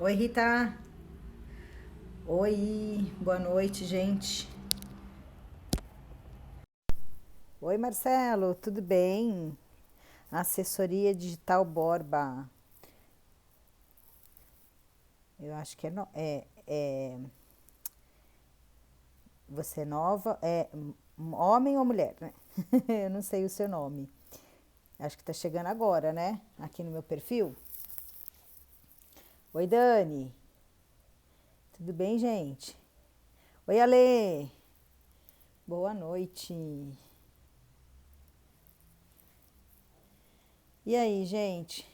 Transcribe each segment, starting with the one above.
Oi, Rita. Oi, boa noite, gente. Oi, Marcelo, tudo bem? Assessoria Digital Borba. Eu acho que você é nova, homem ou mulher, né? Eu não sei o seu nome. Acho que tá chegando agora, né? Aqui no meu perfil. Oi, Dani. Tudo bem, gente? Oi, Ale. Boa noite. E aí, gente?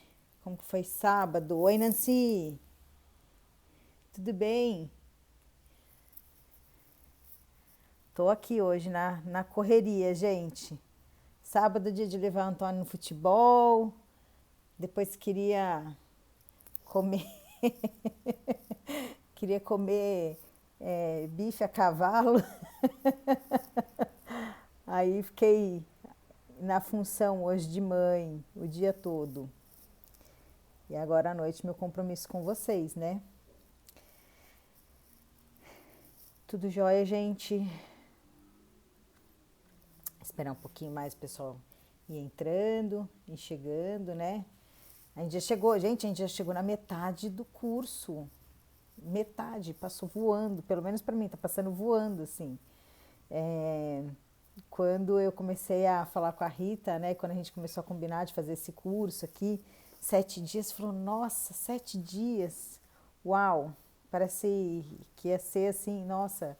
Como que foi sábado? Oi, Nancy. Tudo bem? Tô aqui hoje na correria, gente. Sábado, dia de levar o Antônio no futebol. Depois comer, queria comer bife a cavalo. Aí fiquei na função hoje de mãe o dia todo. E agora à noite meu compromisso com vocês, né? Tudo jóia, gente? Esperar um pouquinho mais o pessoal ir entrando e chegando, né? A gente já chegou, gente, a gente já chegou na metade do curso. Metade, passou voando, pelo menos para mim, tá passando voando, assim. É, quando eu comecei a falar com a Rita, né, quando a gente começou a combinar de fazer esse curso aqui, 7 dias, falou, nossa, 7 dias, uau, parece que ia ser assim, nossa,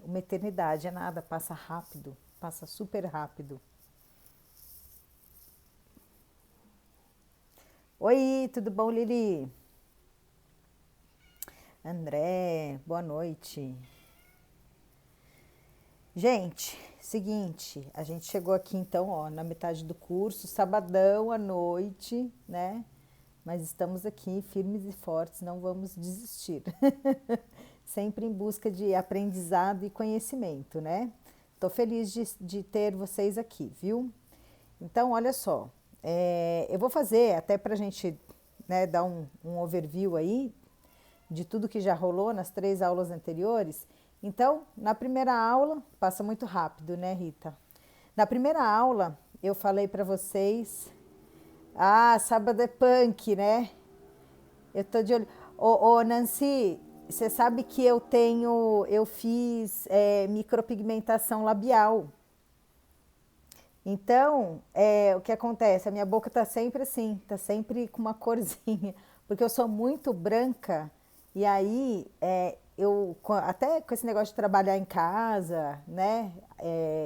uma eternidade, é nada, passa rápido, passa super rápido. Oi, tudo bom, Lili? André, boa noite. Gente, seguinte, a gente chegou aqui então, ó, na metade do curso, sabadão à noite, né? Mas estamos aqui firmes e fortes, não vamos desistir. Sempre em busca de aprendizado e conhecimento, né? Tô feliz de ter vocês aqui, viu? Então, olha só, eu vou fazer até para a gente, né, dar um overview aí de tudo que já rolou nas 3 aulas anteriores. Então, na primeira aula, passa muito rápido, né, Rita? Na primeira aula, eu falei para vocês, sábado é punk, né? Eu tô de olho. Ô, Nancy, você sabe que eu fiz micropigmentação labial. Então, o que acontece? A minha boca tá sempre assim, tá sempre com uma corzinha, porque eu sou muito branca e aí até com esse negócio de trabalhar em casa, né?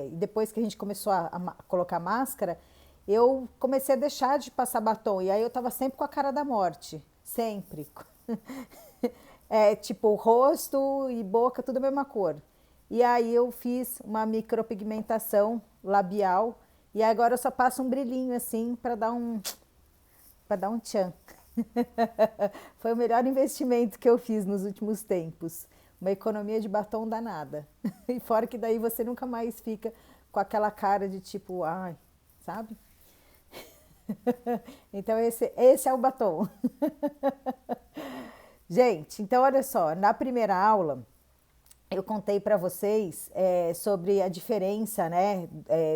E depois que a gente começou a colocar máscara, eu comecei a deixar de passar batom e aí eu tava sempre com a cara da morte, sempre. Tipo, rosto e boca, tudo a mesma cor. E aí eu fiz uma micropigmentação labial e agora eu só passo um brilhinho assim para dar um tchan. Foi o melhor investimento que eu fiz nos últimos tempos. Uma economia de batom danada. E fora que daí você nunca mais fica com aquela cara de tipo, ai, sabe? Então esse é o batom. Gente, então olha só, na primeira aula eu contei para vocês sobre a diferença, né,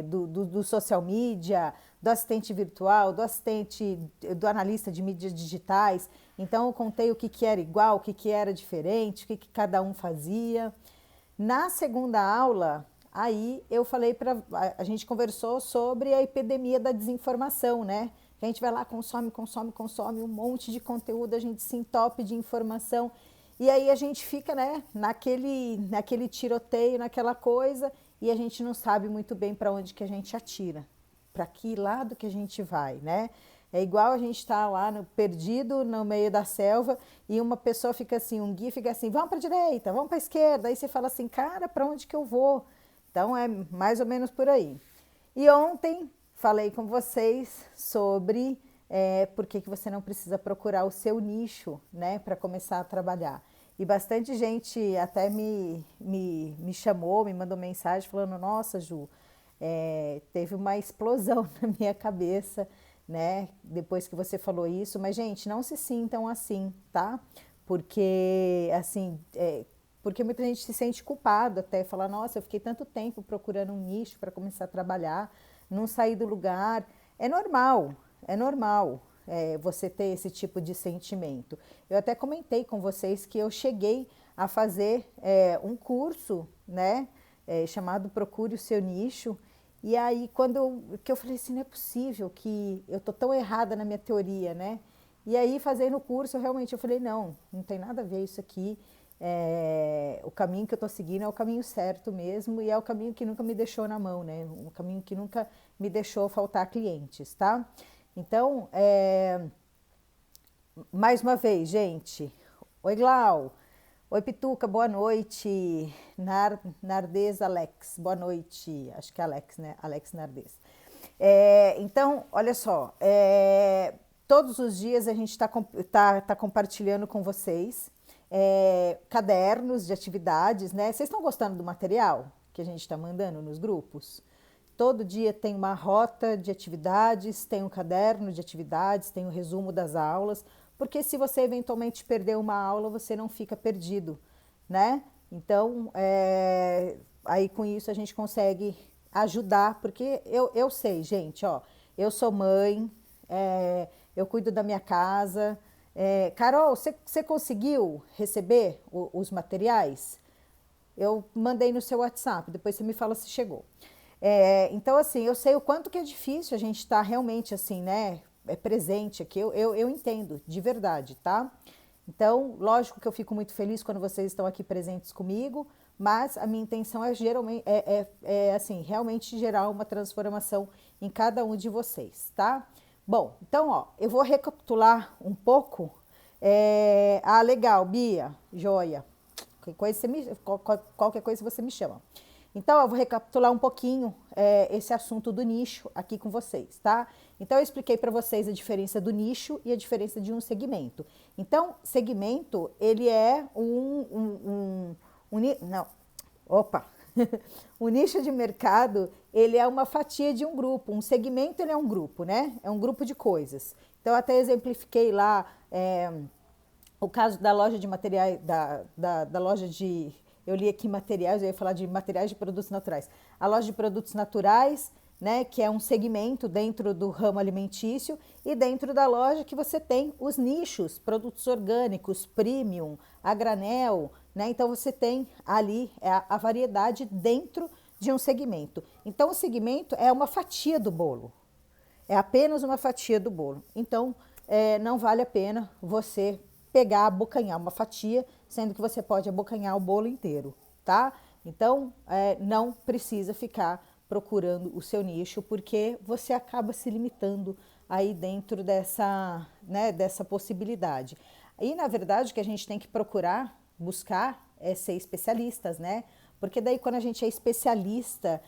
do social media, do assistente virtual, do analista de mídias digitais. Então, eu contei o que, que era igual, o que, que era diferente, o que, que cada um fazia. Na segunda aula, aí eu falei para a gente conversou sobre a epidemia da desinformação, né? Que a gente vai lá, consome, consome, consome um monte de conteúdo, a gente se entope de informação e aí a gente fica, né, naquele tiroteio, naquela coisa, e a gente não sabe muito bem para onde que a gente atira, para que lado que a gente vai, né? É igual a gente estar lá perdido no meio da selva e uma pessoa fica assim, um guia fica assim, vamos para a direita, vamos para a esquerda. Aí você fala assim, cara, para onde que eu vou? Então é mais ou menos por aí. E ontem falei com vocês sobre por que você não precisa procurar o seu nicho, né, para começar a trabalhar. E bastante gente até me chamou, me mandou mensagem falando: Nossa, Ju, teve uma explosão na minha cabeça né? Depois que você falou isso, mas gente, não se sintam assim, tá? Porque assim, porque muita gente se sente culpado até falar, nossa, eu fiquei tanto tempo procurando um nicho para começar a trabalhar, não saí do lugar. É normal, você ter esse tipo de sentimento. Eu até comentei com vocês que eu cheguei a fazer um curso, né, chamado Procure o Seu Nicho. E aí, que eu falei assim, não é possível que eu tô tão errada na minha teoria, né? E aí, fazendo o curso, eu falei, não tem nada a ver isso aqui. O caminho que eu estou seguindo é o caminho certo mesmo e é o caminho que nunca me deixou na mão, né? O caminho que nunca me deixou faltar clientes, tá? Então, mais uma vez, gente. Oi, Glau. Oi, Pituca, boa noite. Nardes Alex, boa noite. Acho que é Alex, né? Alex Nardes. Então, olha só. Todos os dias a gente está compartilhando com vocês cadernos de atividades, né? Vocês estão gostando do material que a gente está mandando nos grupos? Todo dia tem uma rota de atividades, tem um caderno de atividades, tem um resumo das aulas, porque se você eventualmente perder uma aula, você não fica perdido, né? Então, aí com isso a gente consegue ajudar, porque eu sei, gente, ó, eu sou mãe, eu cuido da minha casa. Carol, você conseguiu receber os materiais? Eu mandei no seu WhatsApp, depois você me fala se chegou. Então, assim, eu sei o quanto que é difícil a gente estar realmente, assim, né, presente aqui. Eu entendo, de verdade, tá? Então, lógico que eu fico muito feliz quando vocês estão aqui presentes comigo, mas a minha intenção é geralmente, assim, realmente gerar uma transformação em cada um de vocês, tá? Bom, então, ó, eu vou recapitular um pouco. Legal, Bia, joia. Qualquer coisa você me chama. Então, eu vou recapitular um pouquinho esse assunto do nicho aqui com vocês, tá? Então, eu expliquei para vocês a diferença do nicho e a diferença de um segmento. Então, segmento, ele é não, opa! O nicho de mercado, ele é uma fatia de um grupo. Um segmento, ele é um grupo, né? É um grupo de coisas. Então, eu até exemplifiquei lá o caso da loja de materiais, da loja de... Eu li aqui materiais, eu ia falar de materiais de produtos naturais. A loja de produtos naturais, né, que é um segmento dentro do ramo alimentício, e dentro da loja que você tem os nichos, produtos orgânicos, premium, a granel, né? Então você tem ali a variedade dentro de um segmento. Então o segmento é uma fatia do bolo. É apenas uma fatia do bolo. Então, não vale a pena você pegar, abocanhar uma fatia, sendo que você pode abocanhar o bolo inteiro, tá? Então, não precisa ficar procurando o seu nicho, porque você acaba se limitando aí dentro dessa, né, dessa possibilidade. E, na verdade, o que a gente tem que procurar, buscar, é ser especialistas, né? Porque daí, quando a gente é especialista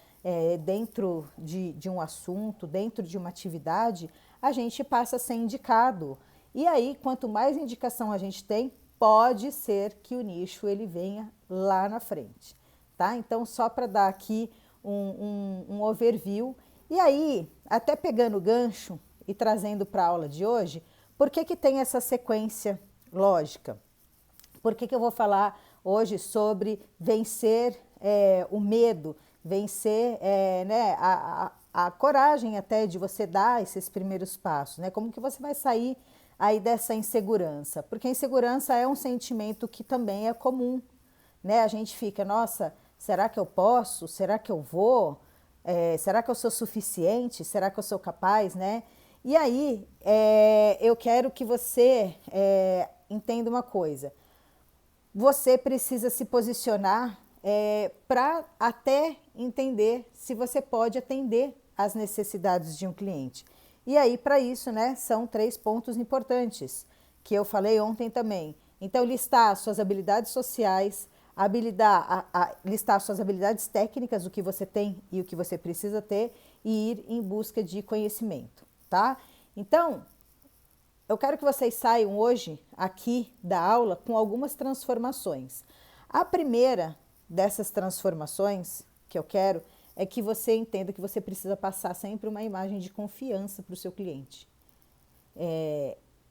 dentro de um assunto, dentro de uma atividade, a gente passa a ser indicado. E aí, quanto mais indicação a gente tem, pode ser que o nicho ele venha lá na frente, tá? Então, só para dar aqui um overview. E aí, até pegando o gancho e trazendo para a aula de hoje, por que que tem essa sequência lógica? Por que que eu vou falar hoje sobre vencer o medo, vencer né, a coragem até de você dar esses primeiros passos, né? Como que você vai sair aí dessa insegurança? Porque a insegurança é um sentimento que também é comum, né? A gente fica, nossa, será que eu posso? Será que eu vou? Será que eu sou suficiente? Será que eu sou capaz, né? E aí, eu quero que você entenda uma coisa. Você precisa se posicionar para até entender se você pode atender às necessidades de um cliente. E aí, para isso, né, são 3 pontos importantes, que eu falei ontem também. Então, listar suas habilidades sociais, listar suas habilidades técnicas, o que você tem e o que você precisa ter, e ir em busca de conhecimento, tá? Então, eu quero que vocês saiam hoje aqui da aula com algumas transformações. A primeira dessas transformações que eu quero é que você entenda que você precisa passar sempre uma imagem de confiança para o seu cliente.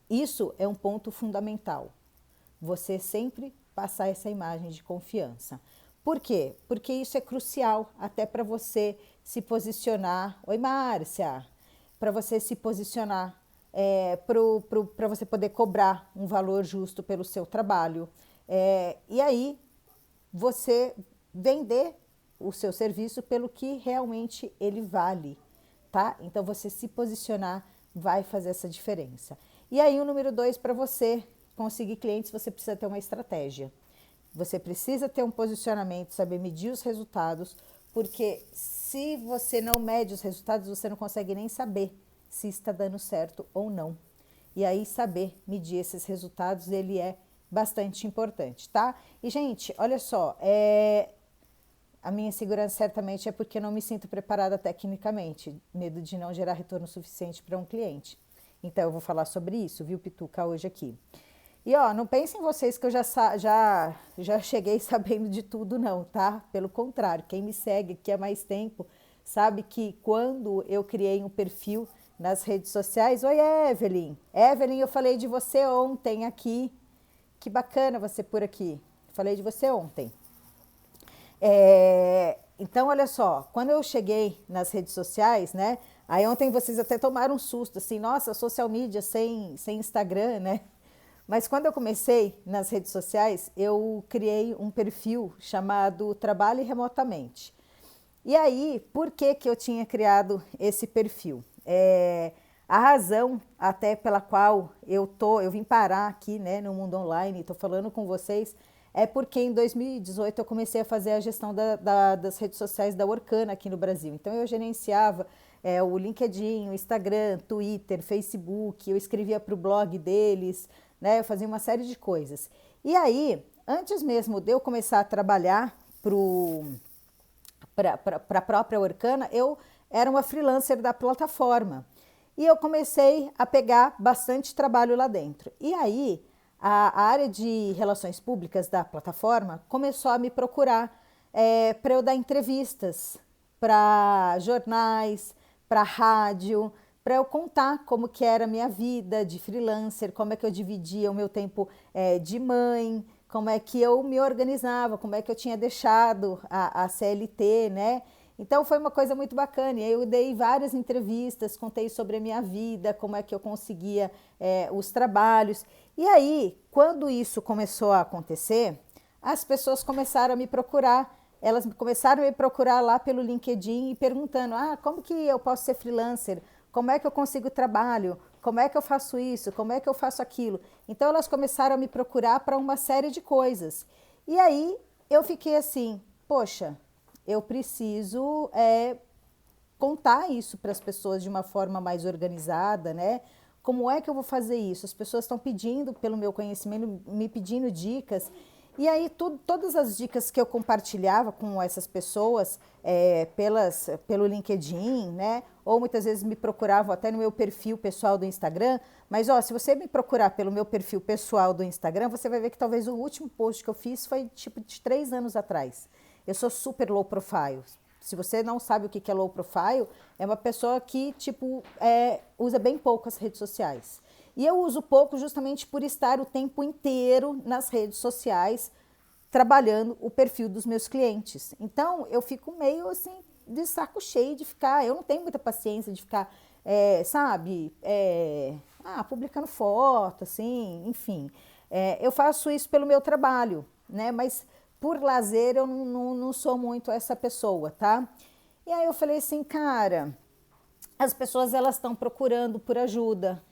Isso é um ponto fundamental. Você sempre passar essa imagem de confiança. Por quê? Porque isso é crucial até para você se posicionar. Oi, Márcia! Para você se posicionar, para você poder cobrar um valor justo pelo seu trabalho. E aí, você vender o seu serviço pelo que realmente ele vale, tá? Então, você se posicionar vai fazer essa diferença. E aí, o número 2, para você conseguir clientes, você precisa ter uma estratégia. Você precisa ter um posicionamento, saber medir os resultados, porque se você não mede os resultados, você não consegue nem saber se está dando certo ou não. E aí, saber medir esses resultados, ele é bastante importante, tá? E, gente, olha só, a minha insegurança certamente é porque eu não me sinto preparada tecnicamente, medo de não gerar retorno suficiente para um cliente. Então, eu vou falar sobre isso, viu, Pituca, hoje aqui. E, ó, não pensem vocês que eu já cheguei sabendo de tudo, não, tá? Pelo contrário, quem me segue aqui há mais tempo sabe que quando eu criei um perfil nas redes sociais... Oi, Evelyn! Evelyn, eu falei de você ontem aqui. Que bacana você por aqui. Falei de você ontem. Então, olha só, quando eu cheguei nas redes sociais, né? Aí ontem vocês até tomaram um susto, assim, nossa, social media sem Instagram, né? Mas quando eu comecei nas redes sociais, eu criei um perfil chamado Trabalhe Remotamente. E aí, por que que eu tinha criado esse perfil? A razão até pela qual eu vim parar aqui, né, no mundo online, estou falando com vocês, é porque em 2018 eu comecei a fazer a gestão das redes sociais da Workana aqui no Brasil. Então eu gerenciava o LinkedIn, o Instagram, Twitter, Facebook, eu escrevia para o blog deles, né, eu fazia uma série de coisas. E aí, antes mesmo de eu começar a trabalhar para a própria Workana, eu era uma freelancer da plataforma. E eu comecei a pegar bastante trabalho lá dentro. E aí, a área de relações públicas da plataforma começou a me procurar para eu dar entrevistas para jornais, para rádio, para eu contar como que era a minha vida de freelancer, como é que eu dividia o meu tempo de mãe, como é que eu me organizava, como é que eu tinha deixado a CLT, né? Então foi uma coisa muito bacana. E aí eu dei várias entrevistas, contei sobre a minha vida, como é que eu conseguia os trabalhos. E aí, quando isso começou a acontecer, as pessoas começaram a me procurar. Elas começaram a me procurar lá pelo LinkedIn e perguntando: como que eu posso ser freelancer? Como é que eu consigo trabalho? Como é que eu faço isso? Como é que eu faço aquilo? Então elas começaram a me procurar para uma série de coisas. E aí eu fiquei assim, poxa, eu preciso contar isso para as pessoas de uma forma mais organizada, né? Como é que eu vou fazer isso? As pessoas estão pedindo pelo meu conhecimento, me pedindo dicas. E aí, todas as dicas que eu compartilhava com essas pessoas pelo LinkedIn, né? Ou muitas vezes me procuravam até no meu perfil pessoal do Instagram. Mas, ó, se você me procurar pelo meu perfil pessoal do Instagram, você vai ver que talvez o último post que eu fiz foi tipo de 3 anos atrás. Eu sou super low profile. Se você não sabe o que é low profile, é uma pessoa que tipo usa bem pouco as redes sociais. E eu uso pouco justamente por estar o tempo inteiro nas redes sociais trabalhando o perfil dos meus clientes. Então, eu fico meio assim de saco cheio de ficar, eu não tenho muita paciência de ficar, publicando foto, assim, enfim. Eu faço isso pelo meu trabalho, né? Mas por lazer eu não sou muito essa pessoa, tá? E aí eu falei assim, cara, as pessoas elas estão procurando por ajuda,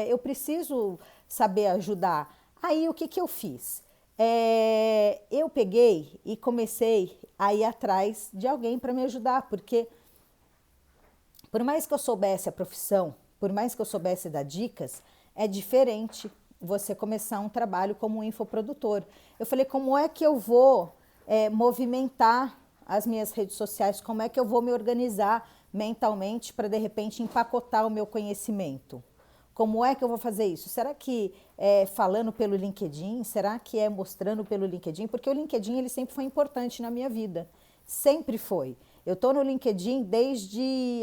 eu preciso saber ajudar. Aí o que que eu fiz? Eu peguei e comecei a ir atrás de alguém para me ajudar, porque por mais que eu soubesse a profissão, por mais que eu soubesse dar dicas, é diferente você começar um trabalho como um infoprodutor. Eu falei, como é que eu vou movimentar as minhas redes sociais? Como é que eu vou me organizar mentalmente para, de repente, empacotar o meu conhecimento? Como é que eu vou fazer isso? Será que é falando pelo LinkedIn? Será que é mostrando pelo LinkedIn? Porque o LinkedIn ele sempre foi importante na minha vida. Sempre foi. Eu estou no LinkedIn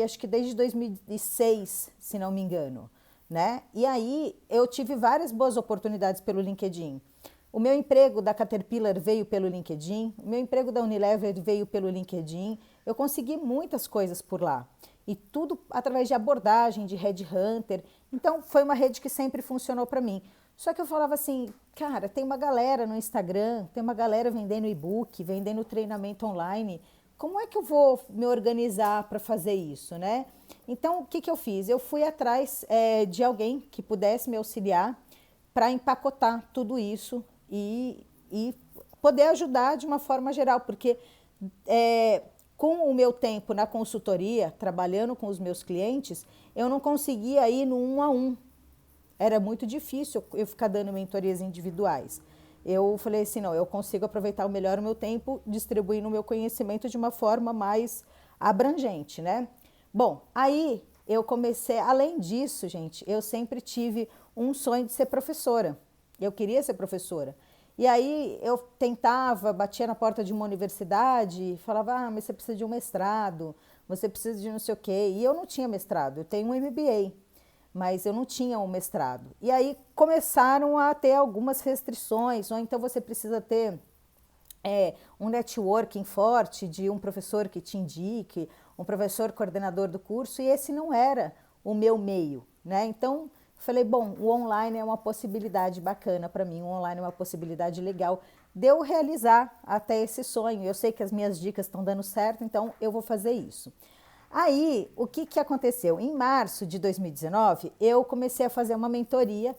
acho que desde 2006, se não me engano. né? E aí eu tive várias boas oportunidades pelo LinkedIn. O meu emprego da Caterpillar veio pelo LinkedIn, o meu emprego da Unilever veio pelo LinkedIn. Eu consegui muitas coisas por lá. E tudo através de abordagem, de headhunter. Então, foi uma rede que sempre funcionou para mim. Só que eu falava assim, cara, tem uma galera no Instagram, tem uma galera vendendo e-book, vendendo treinamento online. Como é que eu vou me organizar para fazer isso, né? Então, o que, que eu fiz? Eu fui atrás de alguém que pudesse me auxiliar para empacotar tudo isso e poder ajudar de uma forma geral, porque com o meu tempo na consultoria, trabalhando com os meus clientes, eu não conseguia ir no 1 a 1. Era muito difícil eu ficar dando mentorias individuais. Eu falei assim, não, eu consigo aproveitar melhor o meu tempo distribuindo o meu conhecimento de uma forma mais abrangente, né? Bom, aí eu comecei, além disso, gente, eu sempre tive um sonho de ser professora. Eu queria ser professora. E aí eu tentava, batia na porta de uma universidade, falava, ah, mas você precisa de um mestrado, você precisa de não sei o quê. E eu não tinha mestrado, eu tenho um MBA, mas eu não tinha um mestrado. E aí começaram a ter algumas restrições, ou então você precisa ter um networking forte de um professor que te indique, um professor coordenador do curso, e esse não era o meu meio, né? Então, falei, bom, o online é uma possibilidade bacana para mim, o online é uma possibilidade legal de eu realizar até esse sonho. Eu sei que as minhas dicas estão dando certo, então eu vou fazer isso. Aí, o que, que aconteceu? Em março de 2019, eu comecei a fazer uma mentoria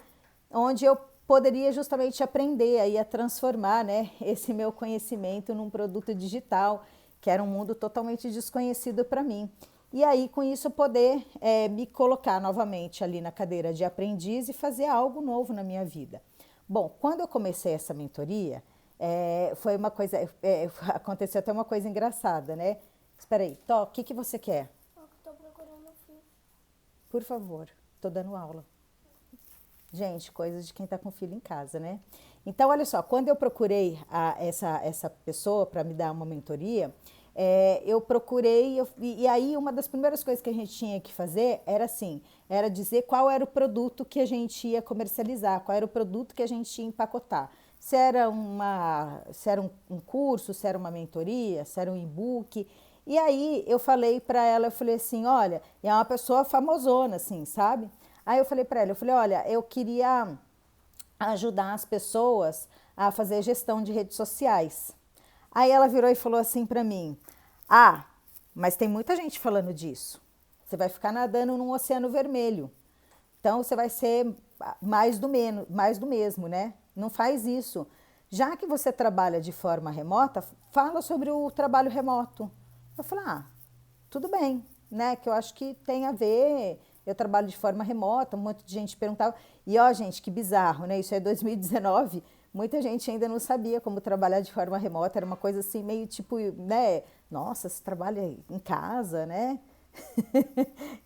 onde eu poderia justamente aprender aí a transformar, né, esse meu conhecimento num produto digital, que era um mundo totalmente desconhecido para mim. E aí, com isso, eu poder me colocar novamente ali na cadeira de aprendiz e fazer algo novo na minha vida. Bom, quando eu comecei essa mentoria, foi uma coisa, aconteceu até uma coisa engraçada, né? Espera aí, Tó, o que, que você quer? Estou procurando um filho. Por favor, estou dando aula. Gente, coisas de quem está com filho em casa, né? Então, olha só, quando eu procurei essa pessoa para me dar uma mentoria, eu procurei, e aí uma das primeiras coisas que a gente tinha que fazer era assim, era dizer qual era o produto que a gente ia comercializar, qual era o produto que a gente ia empacotar. Se era um curso, se era uma mentoria, se era um e-book. E aí eu falei para ela, eu falei assim, olha, é uma pessoa famosona, assim, sabe? Aí eu falei para ela, eu falei, olha, eu queria ajudar as pessoas a fazer gestão de redes sociais. Aí ela virou e falou assim para mim, ah, mas tem muita gente falando disso. Você vai ficar nadando num oceano vermelho. Então você vai ser mais do mesmo, né? Não faz isso. Já que você trabalha de forma remota, fala sobre o trabalho remoto. Eu falei, ah, tudo bem, né? Que eu acho que tem a ver. Eu trabalho de forma remota, um monte de gente perguntava. E ó, gente, que bizarro, né? Isso é 2019. Muita gente ainda não sabia como trabalhar de forma remota. Era uma coisa assim, meio tipo, né? Nossa, você trabalha em casa, né?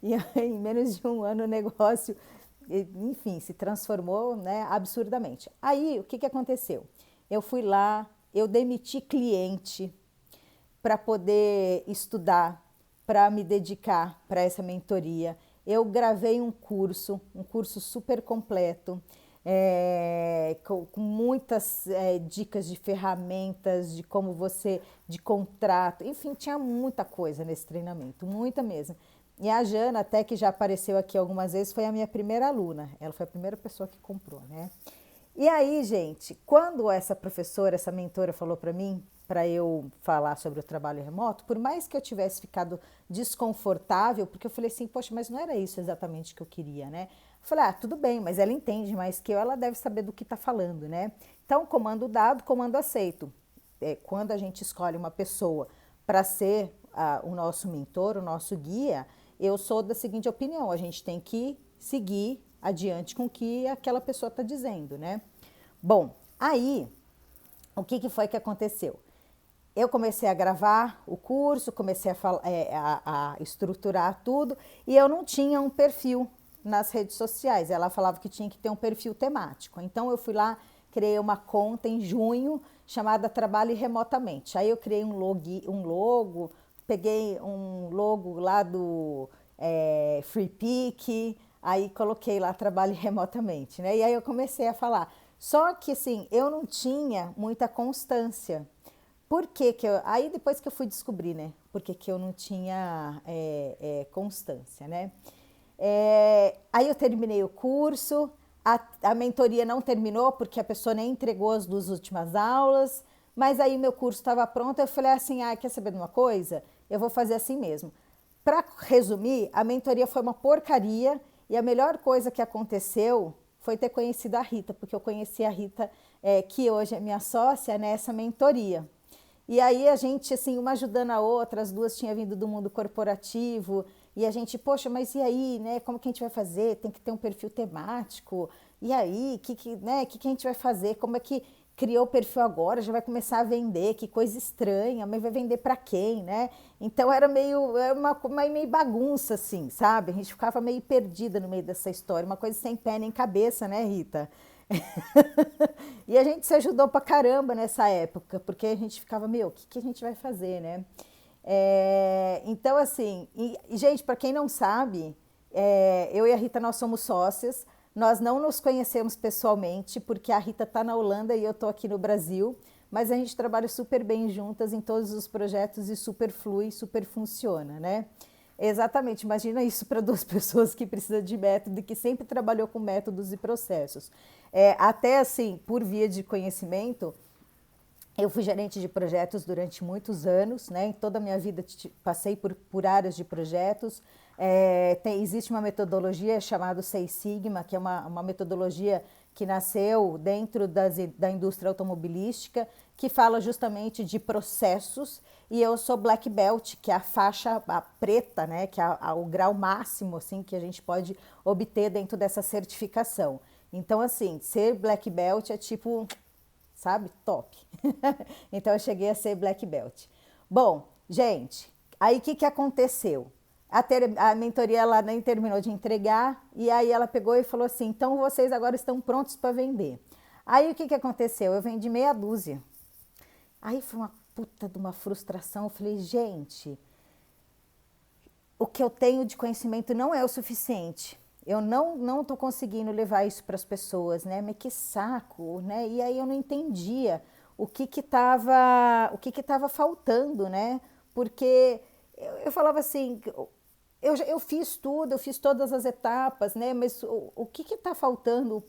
E aí, em menos de um ano o negócio, enfim, se transformou, né, absurdamente. Aí, o que, que aconteceu? Eu fui lá, eu demiti cliente para poder estudar, para me dedicar para essa mentoria. Eu gravei um curso super completo, com muitas dicas de ferramentas, de como você, de contrato, enfim, tinha muita coisa nesse treinamento, muita mesmo. E a Jana, até que já apareceu aqui algumas vezes, foi a minha primeira aluna. Ela foi a primeira pessoa que comprou, né? E aí, gente, quando essa professora, essa mentora falou para mim, para eu falar sobre o trabalho remoto, por mais que eu tivesse ficado desconfortável, porque eu falei assim, poxa, mas não era isso exatamente que eu queria, né? Eu falei, ah, tudo bem, mas ela entende mais que eu, ela deve saber do que está falando, né? Então, comando dado, comando aceito. Quando a gente escolhe uma pessoa para ser o nosso mentor, o nosso guia, eu sou da seguinte opinião, a gente tem que seguir adiante com o que aquela pessoa está dizendo, né? Bom, aí, o que, que foi que aconteceu? Eu comecei a gravar o curso, comecei a estruturar tudo e eu não tinha um perfil nas redes sociais. Ela falava que tinha que ter um perfil temático. Então eu fui lá, criei uma conta em junho chamada Trabalhe Remotamente. Aí eu criei um logo, peguei um logo lá do Free Peak, Aí coloquei lá trabalho remotamente, né? E aí eu comecei a falar. Só que assim, eu não tinha muita constância. Por que que eu... Aí depois que eu fui descobrir, né? Por que que eu não tinha constância, né? Aí eu terminei o curso, a mentoria não terminou porque a pessoa nem entregou as 2 últimas aulas, mas aí meu curso estava pronto, eu falei assim, quer saber de uma coisa? Eu vou fazer assim mesmo. Para resumir, a mentoria foi uma porcaria e a melhor coisa que aconteceu foi ter conhecido a Rita, porque eu conheci a Rita, que hoje é minha sócia, nessa mentoria. E aí a gente, assim, uma ajudando a outra, as duas tinham vindo do mundo corporativo, e a gente, poxa, mas e aí, né? Como que a gente vai fazer? Tem que ter um perfil temático. E aí, que a gente vai fazer? Como é que criou o perfil agora? Já vai começar a vender? Que coisa estranha, mas vai vender para quem, né? Então era uma meio bagunça, assim, sabe? A gente ficava meio perdida no meio dessa história, uma coisa sem pé nem cabeça, né, Rita? E a gente se ajudou pra caramba nessa época, porque a gente ficava, o que a gente vai fazer, né? Então, assim, gente, para quem não sabe, eu e a Rita, nós somos sócias, nós não nos conhecemos pessoalmente, porque a Rita está na Holanda e eu estou aqui no Brasil, mas a gente trabalha super bem juntas em todos os projetos e super flui, super funciona, né? Exatamente, imagina isso para 2 pessoas que precisam de método e que sempre trabalhou com métodos e processos. Até assim, por via de conhecimento, eu fui gerente de projetos durante muitos anos, né? Em toda a minha vida passei por áreas de projetos. Existe uma metodologia chamada Seis Sigma, que é uma metodologia que nasceu dentro da indústria automobilística, que fala justamente de processos, e eu sou Black Belt, que é a faixa preta, né, que é o grau máximo assim, que a gente pode obter dentro dessa certificação. Então, assim, ser Black Belt é tipo, sabe, top. Então, eu cheguei a ser Black Belt. Bom, gente, aí o que aconteceu? A mentoria ela nem terminou de entregar e aí ela pegou e falou assim, então vocês agora estão prontos para vender. Aí o que aconteceu? Eu vendi meia dúzia. Aí foi uma puta de uma frustração. Eu falei, gente, o que eu tenho de conhecimento não é o suficiente. Eu não estou conseguindo levar isso para as pessoas, né? Mas que saco, né? E aí eu não entendia o que estava faltando, né? Porque eu falava assim, eu fiz tudo, eu fiz todas as etapas, né? Mas o que está faltando?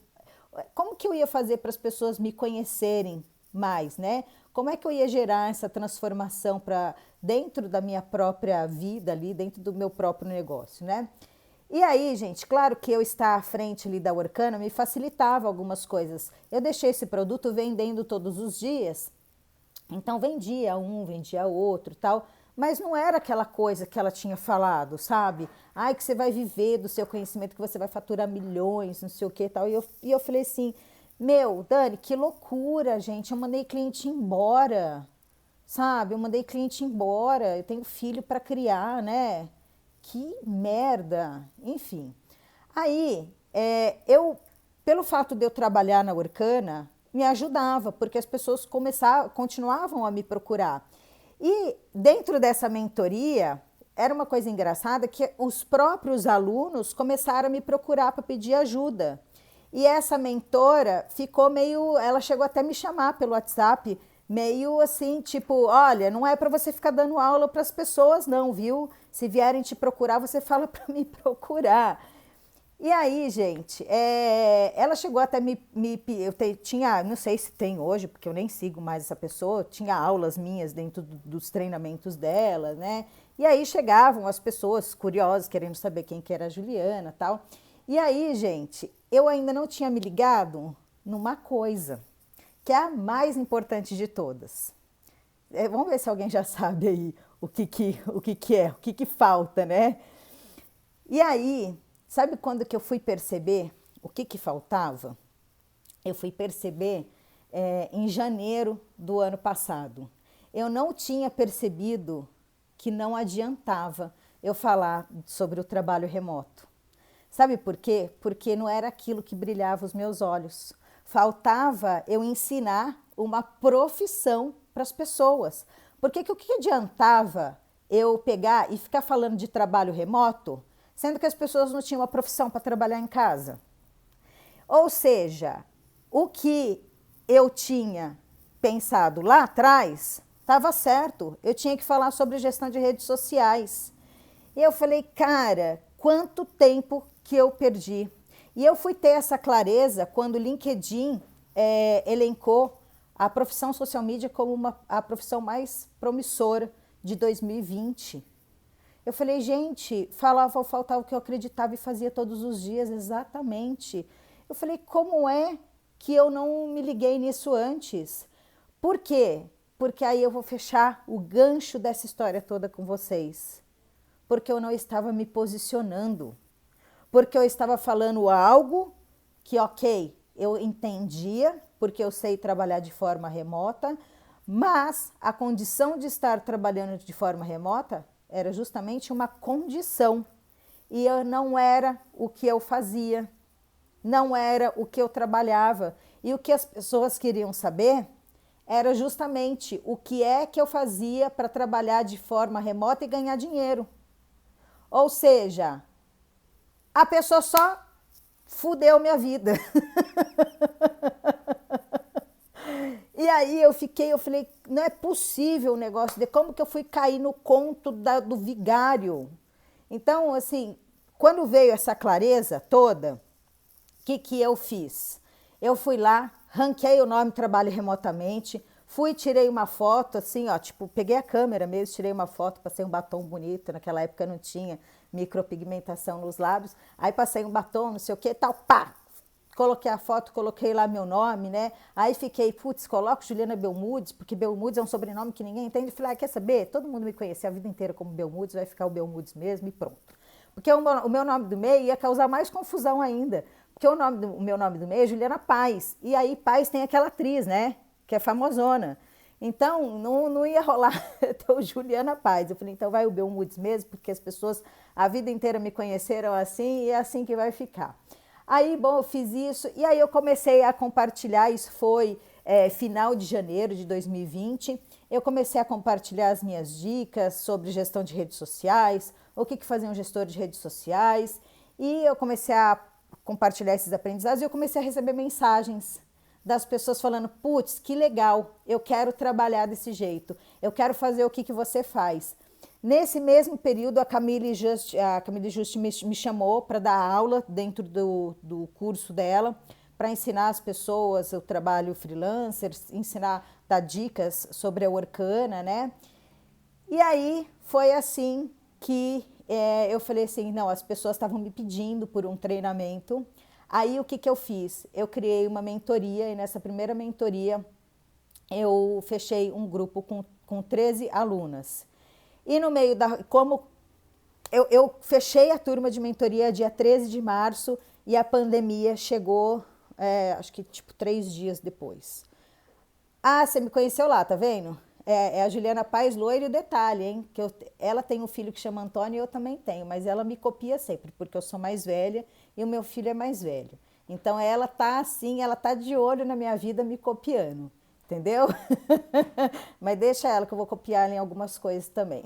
Como que eu ia fazer para as pessoas me conhecerem mais, né? Como é que eu ia gerar essa transformação para dentro da minha própria vida ali, dentro do meu próprio negócio, né? E aí, gente, claro que eu estar à frente ali da Workana me facilitava algumas coisas. Eu deixei esse produto vendendo todos os dias, então vendia um, vendia outro, tal, mas não era aquela coisa que ela tinha falado, sabe? Ai, que você vai viver do seu conhecimento, que você vai faturar milhões, não sei o que, tal. E eu falei assim, Dani, que loucura, gente. Eu mandei cliente embora, sabe? Eu mandei cliente embora. Eu tenho filho para criar, né? Que merda. Enfim. Aí, pelo fato de eu trabalhar na Workana, me ajudava, porque as pessoas continuavam a me procurar. E dentro dessa mentoria, era uma coisa engraçada que os próprios alunos começaram a me procurar para pedir ajuda. E essa mentora ela chegou até a me chamar pelo WhatsApp, meio assim, tipo, olha, não é para você ficar dando aula para as pessoas não, viu? Se vierem te procurar, você fala para me procurar. E aí, gente, ela chegou até tinha, não sei se tem hoje, porque eu nem sigo mais essa pessoa, tinha aulas minhas dentro dos treinamentos dela, né? E aí chegavam as pessoas curiosas, querendo saber quem que era a Juliana, tal. E aí, gente, eu ainda não tinha me ligado numa coisa, que é a mais importante de todas. Vamos ver se alguém já sabe aí o que falta, né? E aí, sabe quando que eu fui perceber o que faltava? Eu fui perceber em janeiro do ano passado. Eu não tinha percebido que não adiantava eu falar sobre o trabalho remoto. Sabe por quê? Porque não era aquilo que brilhava os meus olhos. Faltava eu ensinar uma profissão para as pessoas. Porque o que adiantava eu pegar e ficar falando de trabalho remoto, sendo que as pessoas não tinham uma profissão para trabalhar em casa. Ou seja, o que eu tinha pensado lá atrás estava certo. Eu tinha que falar sobre gestão de redes sociais. E eu falei, cara, quanto tempo que eu perdi. E eu fui ter essa clareza quando o LinkedIn elencou a profissão social media como a profissão mais promissora de 2020. Eu falei, gente, faltava o que eu acreditava e fazia todos os dias, exatamente. Eu falei, como é que eu não me liguei nisso antes? Por quê? Porque aí eu vou fechar o gancho dessa história toda com vocês. Porque eu não estava me posicionando. Porque eu estava falando algo que, ok, eu entendia, porque eu sei trabalhar de forma remota, mas a condição de estar trabalhando de forma remota era justamente uma condição. E eu não era o que eu fazia, não era o que eu trabalhava. E o que as pessoas queriam saber era justamente o que é que eu fazia para trabalhar de forma remota e ganhar dinheiro. Ou seja, a pessoa só fudeu minha vida. E aí eu falei, não é possível um negócio de como que eu fui cair no conto do vigário. Então, assim, quando veio essa clareza toda, o que eu fiz? Eu fui lá, ranqueei o nome Trabalho Remotamente, tirei uma foto, assim, ó, tipo, peguei a câmera mesmo, tirei uma foto, passei um batom bonito, naquela época não tinha micropigmentação nos lábios, aí passei um batom, não sei o que, tal, pá! Coloquei a foto, coloquei lá meu nome, né? Aí fiquei, putz, coloco Juliana Belmudes, porque Belmudes é um sobrenome que ninguém entende. Falei, quer saber? Todo mundo me conhecia a vida inteira como Belmudes, vai ficar o Belmudes mesmo e pronto. Porque o meu nome do meio ia causar mais confusão ainda. Porque o meu nome do meio é Juliana Paz. E aí Paz tem aquela atriz, né? Que é famosona. Então, não ia rolar ter o Juliana Paz. Eu falei, então vai o Belmudes mesmo, porque as pessoas a vida inteira me conheceram assim e é assim que vai ficar. Aí, bom, eu fiz isso e aí eu comecei a compartilhar, isso foi final de janeiro de 2020, eu comecei a compartilhar as minhas dicas sobre gestão de redes sociais, o que fazia um gestor de redes sociais, e eu comecei a compartilhar esses aprendizados e eu comecei a receber mensagens das pessoas falando, putz, que legal, eu quero trabalhar desse jeito, eu quero fazer o que você faz. Nesse mesmo período, a Camille Just me chamou para dar aula dentro do curso dela, para ensinar as pessoas o trabalho freelancer, dar dicas sobre a Workana, né? E aí foi assim que eu falei assim, não, as pessoas estavam me pedindo por um treinamento. Aí o que eu fiz? Eu criei uma mentoria e nessa primeira mentoria eu fechei um grupo com 13 alunas. E no meio como eu fechei a turma de mentoria dia 13 de março e a pandemia chegou, acho que tipo 3 dias depois. Ah, você me conheceu lá, tá vendo? É a Juliana Paz Loiro, e o detalhe, hein? Que ela tem um filho que chama Antônio e eu também tenho, mas ela me copia sempre, porque eu sou mais velha e o meu filho é mais velho. Então ela tá assim, ela tá de olho na minha vida me copiando. Entendeu? Mas deixa ela que eu vou copiar ela em algumas coisas também.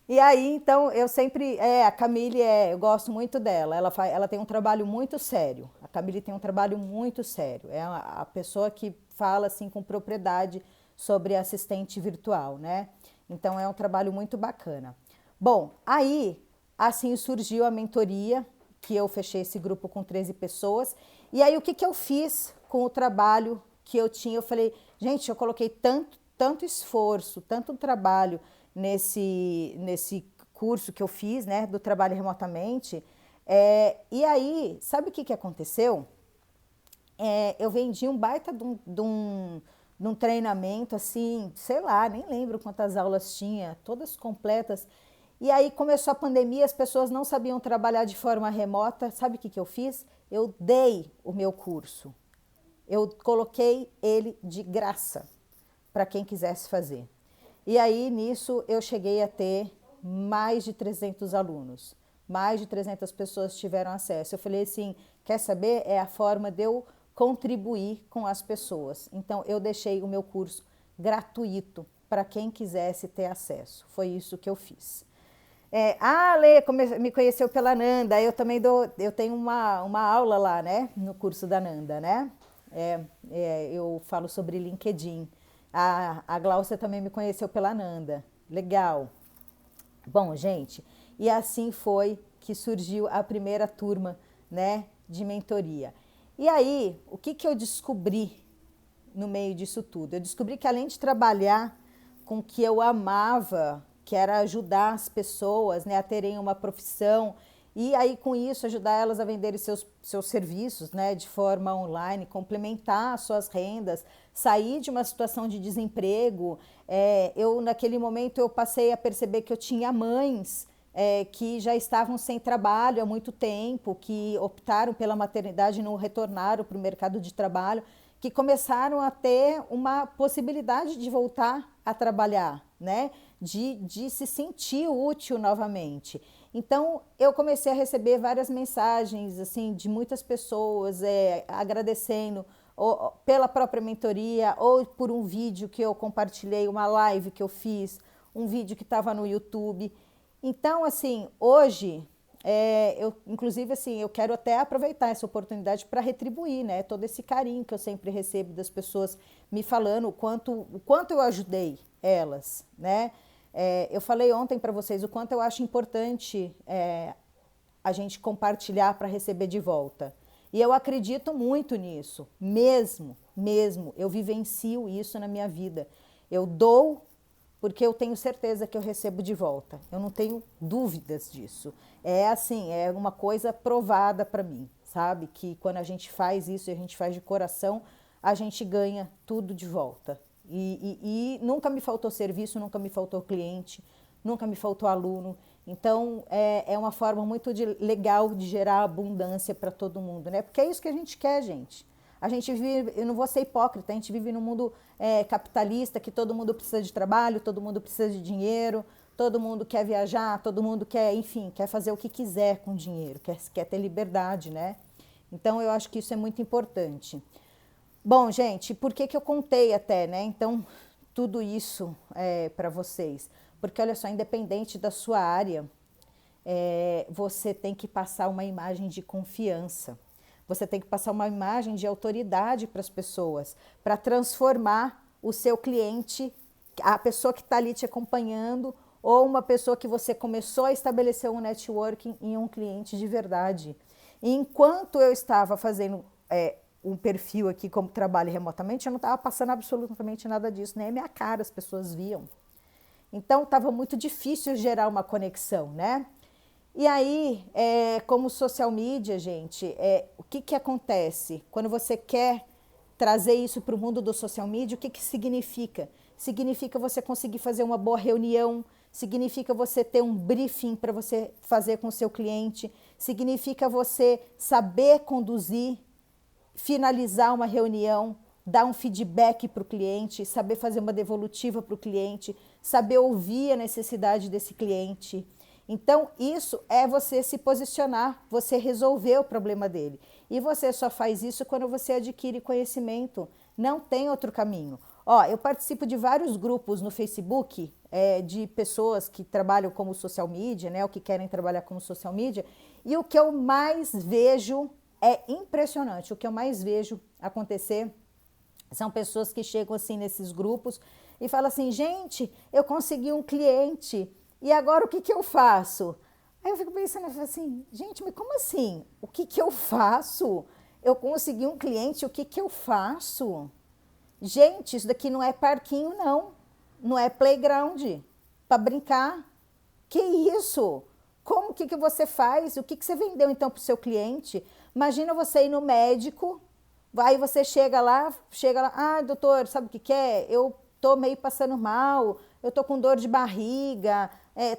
E aí, então, eu sempre... a Camille, eu gosto muito dela. Ela tem um trabalho muito sério. A Camille tem um trabalho muito sério. É a pessoa que fala, assim, com propriedade sobre assistente virtual, né? Então, é um trabalho muito bacana. Bom, aí, assim, surgiu a mentoria, que eu fechei esse grupo com 13 pessoas. E aí, o que eu fiz com o trabalho que eu tinha? Eu falei, gente, eu coloquei tanto esforço, tanto trabalho nesse curso que eu fiz, né, do trabalho remotamente. E aí, sabe o que aconteceu? Eu vendi um baita de um treinamento, assim, sei lá, nem lembro quantas aulas tinha, todas completas. E aí começou a pandemia, as pessoas não sabiam trabalhar de forma remota. Sabe o que eu fiz? Eu dei o meu curso. Eu coloquei ele de graça para quem quisesse fazer. E aí, nisso, eu cheguei a ter mais de 300 alunos. Mais de 300 pessoas tiveram acesso. Eu falei assim, quer saber? É a forma de eu contribuir com as pessoas. Então, eu deixei o meu curso gratuito para quem quisesse ter acesso. Foi isso que eu fiz. Lê, me conheceu pela Nanda, eu tenho uma aula lá, né, no curso da Nanda, né? Eu falo sobre LinkedIn. A Gláucia também me conheceu pela Nanda. Legal. Bom, gente, e assim foi que surgiu a primeira turma, né, de mentoria. E aí, o que eu descobri no meio disso tudo? Eu descobri que além de trabalhar com o que eu amava, que era ajudar as pessoas, né, a terem uma profissão, e aí com isso ajudar elas a venderem seus serviços, né, de forma online, complementar as suas rendas, sair de uma situação de desemprego. Naquele momento eu passei a perceber que eu tinha mães que já estavam sem trabalho há muito tempo, que optaram pela maternidade e não retornaram para o mercado de trabalho, que começaram a ter uma possibilidade de voltar a trabalhar, né? De se sentir útil novamente. Então, eu comecei a receber várias mensagens assim de muitas pessoas agradecendo pela própria mentoria ou por um vídeo que eu compartilhei, uma live que eu fiz, um vídeo que estava no YouTube. Então, assim, hoje, inclusive, assim, eu quero até aproveitar essa oportunidade para retribuir, né, todo esse carinho que eu sempre recebo das pessoas me falando o quanto eu ajudei elas, né? Eu falei ontem para vocês o quanto eu acho importante a gente compartilhar para receber de volta. E eu acredito muito nisso, mesmo. Eu vivencio isso na minha vida. Eu dou porque eu tenho certeza que eu recebo de volta. Eu não tenho dúvidas disso. É assim, é uma coisa provada para mim, sabe? Que quando a gente faz isso e a gente faz de coração, a gente ganha tudo de volta. E nunca me faltou serviço, nunca me faltou cliente, nunca me faltou aluno. Então, é uma forma muito legal de gerar abundância para todo mundo, né? Porque é isso que a gente quer, gente. A gente vive, eu não vou ser hipócrita, a gente vive num mundo capitalista, que todo mundo precisa de trabalho, todo mundo precisa de dinheiro, todo mundo quer viajar, todo mundo quer, enfim, quer fazer o que quiser com dinheiro, quer ter liberdade, né? Então, eu acho que isso é muito importante. Bom, gente, por que eu contei até, né? Então, tudo isso para vocês. Porque, olha só, independente da sua área, você tem que passar uma imagem de confiança. Você tem que passar uma imagem de autoridade para as pessoas, para transformar o seu cliente, a pessoa que está ali te acompanhando, ou uma pessoa que você começou a estabelecer um networking em um cliente de verdade. E enquanto eu estava fazendo um perfil aqui como trabalho remotamente, eu não estava passando absolutamente nada disso, nem a minha cara as pessoas viam. Então, estava muito difícil gerar uma conexão, né? E aí, como social media, gente, o que acontece? Quando você quer trazer isso para o mundo do social media, o que significa? Significa você conseguir fazer uma boa reunião, significa você ter um briefing para você fazer com o seu cliente, significa você saber conduzir, finalizar uma reunião, dar um feedback para o cliente, saber fazer uma devolutiva para o cliente, saber ouvir a necessidade desse cliente. Então, isso é você se posicionar, você resolver o problema dele. E você só faz isso quando você adquire conhecimento. Não tem outro caminho. Eu participo de vários grupos no Facebook de pessoas que trabalham como social media, né, ou que querem trabalhar como social media, e o que eu mais vejo é impressionante. O que eu mais vejo acontecer são pessoas que chegam assim nesses grupos e falam assim, gente, eu consegui um cliente, e agora o que eu faço? Aí eu fico pensando assim, gente, mas como assim? O que eu faço? Eu consegui um cliente, o que eu faço? Gente, isso daqui não é parquinho, não. Não é playground para brincar. Que isso? Como que você faz? O que você vendeu então para o seu cliente? Imagina você ir no médico, aí você chega lá, doutor, sabe o que é? Eu tô meio passando mal, eu tô com dor de barriga,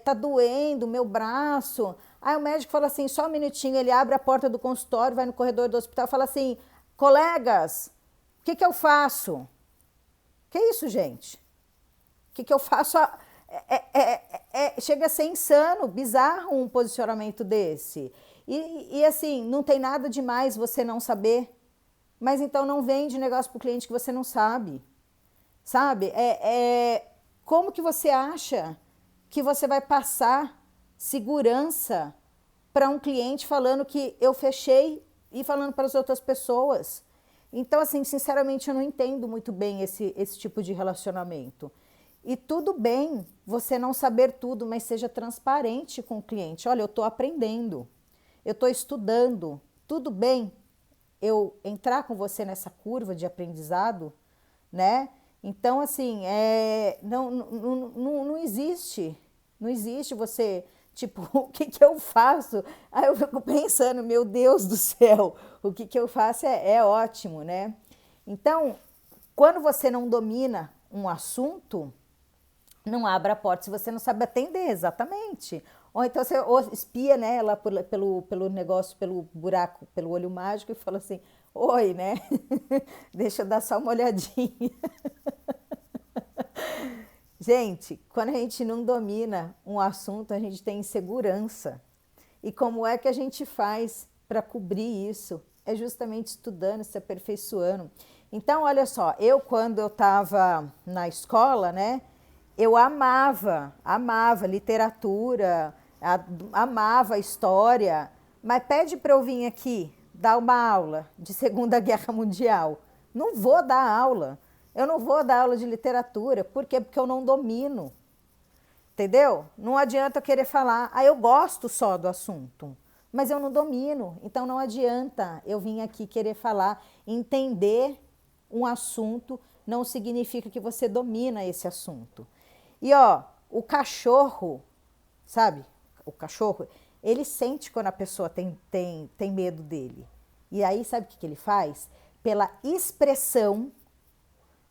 tá doendo o meu braço. Aí o médico fala assim, só um minutinho, ele abre a porta do consultório, vai no corredor do hospital e fala assim, colegas, o que eu faço? Que isso, gente? O que eu faço? Chega a ser insano, bizarro um posicionamento desse. E assim, não tem nada demais você não saber, mas então não vende negócio para o cliente que você não sabe. Sabe? Como que você acha que você vai passar segurança para um cliente falando que eu fechei e falando para as outras pessoas. Então, assim, sinceramente, eu não entendo muito bem esse tipo de relacionamento. E tudo bem você não saber tudo, mas seja transparente com o cliente. Olha, eu estou aprendendo, eu estou estudando. Tudo bem eu entrar com você nessa curva de aprendizado, né? Então, assim, não existe. Não existe você, tipo, o que que eu faço? Aí eu fico pensando, meu Deus do céu, o que que eu faço é ótimo, né? Então, quando você não domina um assunto, não abra a porta se você não sabe atender, exatamente. Ou então você espia, né, lá pelo negócio, pelo buraco, pelo olho mágico e fala assim, oi, né? Deixa eu dar só uma olhadinha. Gente, quando a gente não domina um assunto, a gente tem insegurança. E como é que a gente faz para cobrir isso? É justamente estudando, se aperfeiçoando. Então, olha só, quando eu estava na escola, né, eu amava literatura, amava história, mas pede para eu vir aqui dar uma aula de Segunda Guerra Mundial. Não vou dar aula. Eu não vou dar aula de literatura. Por quê? Porque eu não domino. Entendeu? Não adianta eu querer falar. Eu gosto só do assunto, mas eu não domino. Então não adianta eu vir aqui querer falar. Entender um assunto não significa que você domina esse assunto. E ó, o cachorro, sabe? O cachorro, ele sente quando a pessoa tem medo dele. E aí, sabe o que ele faz? Pela expressão,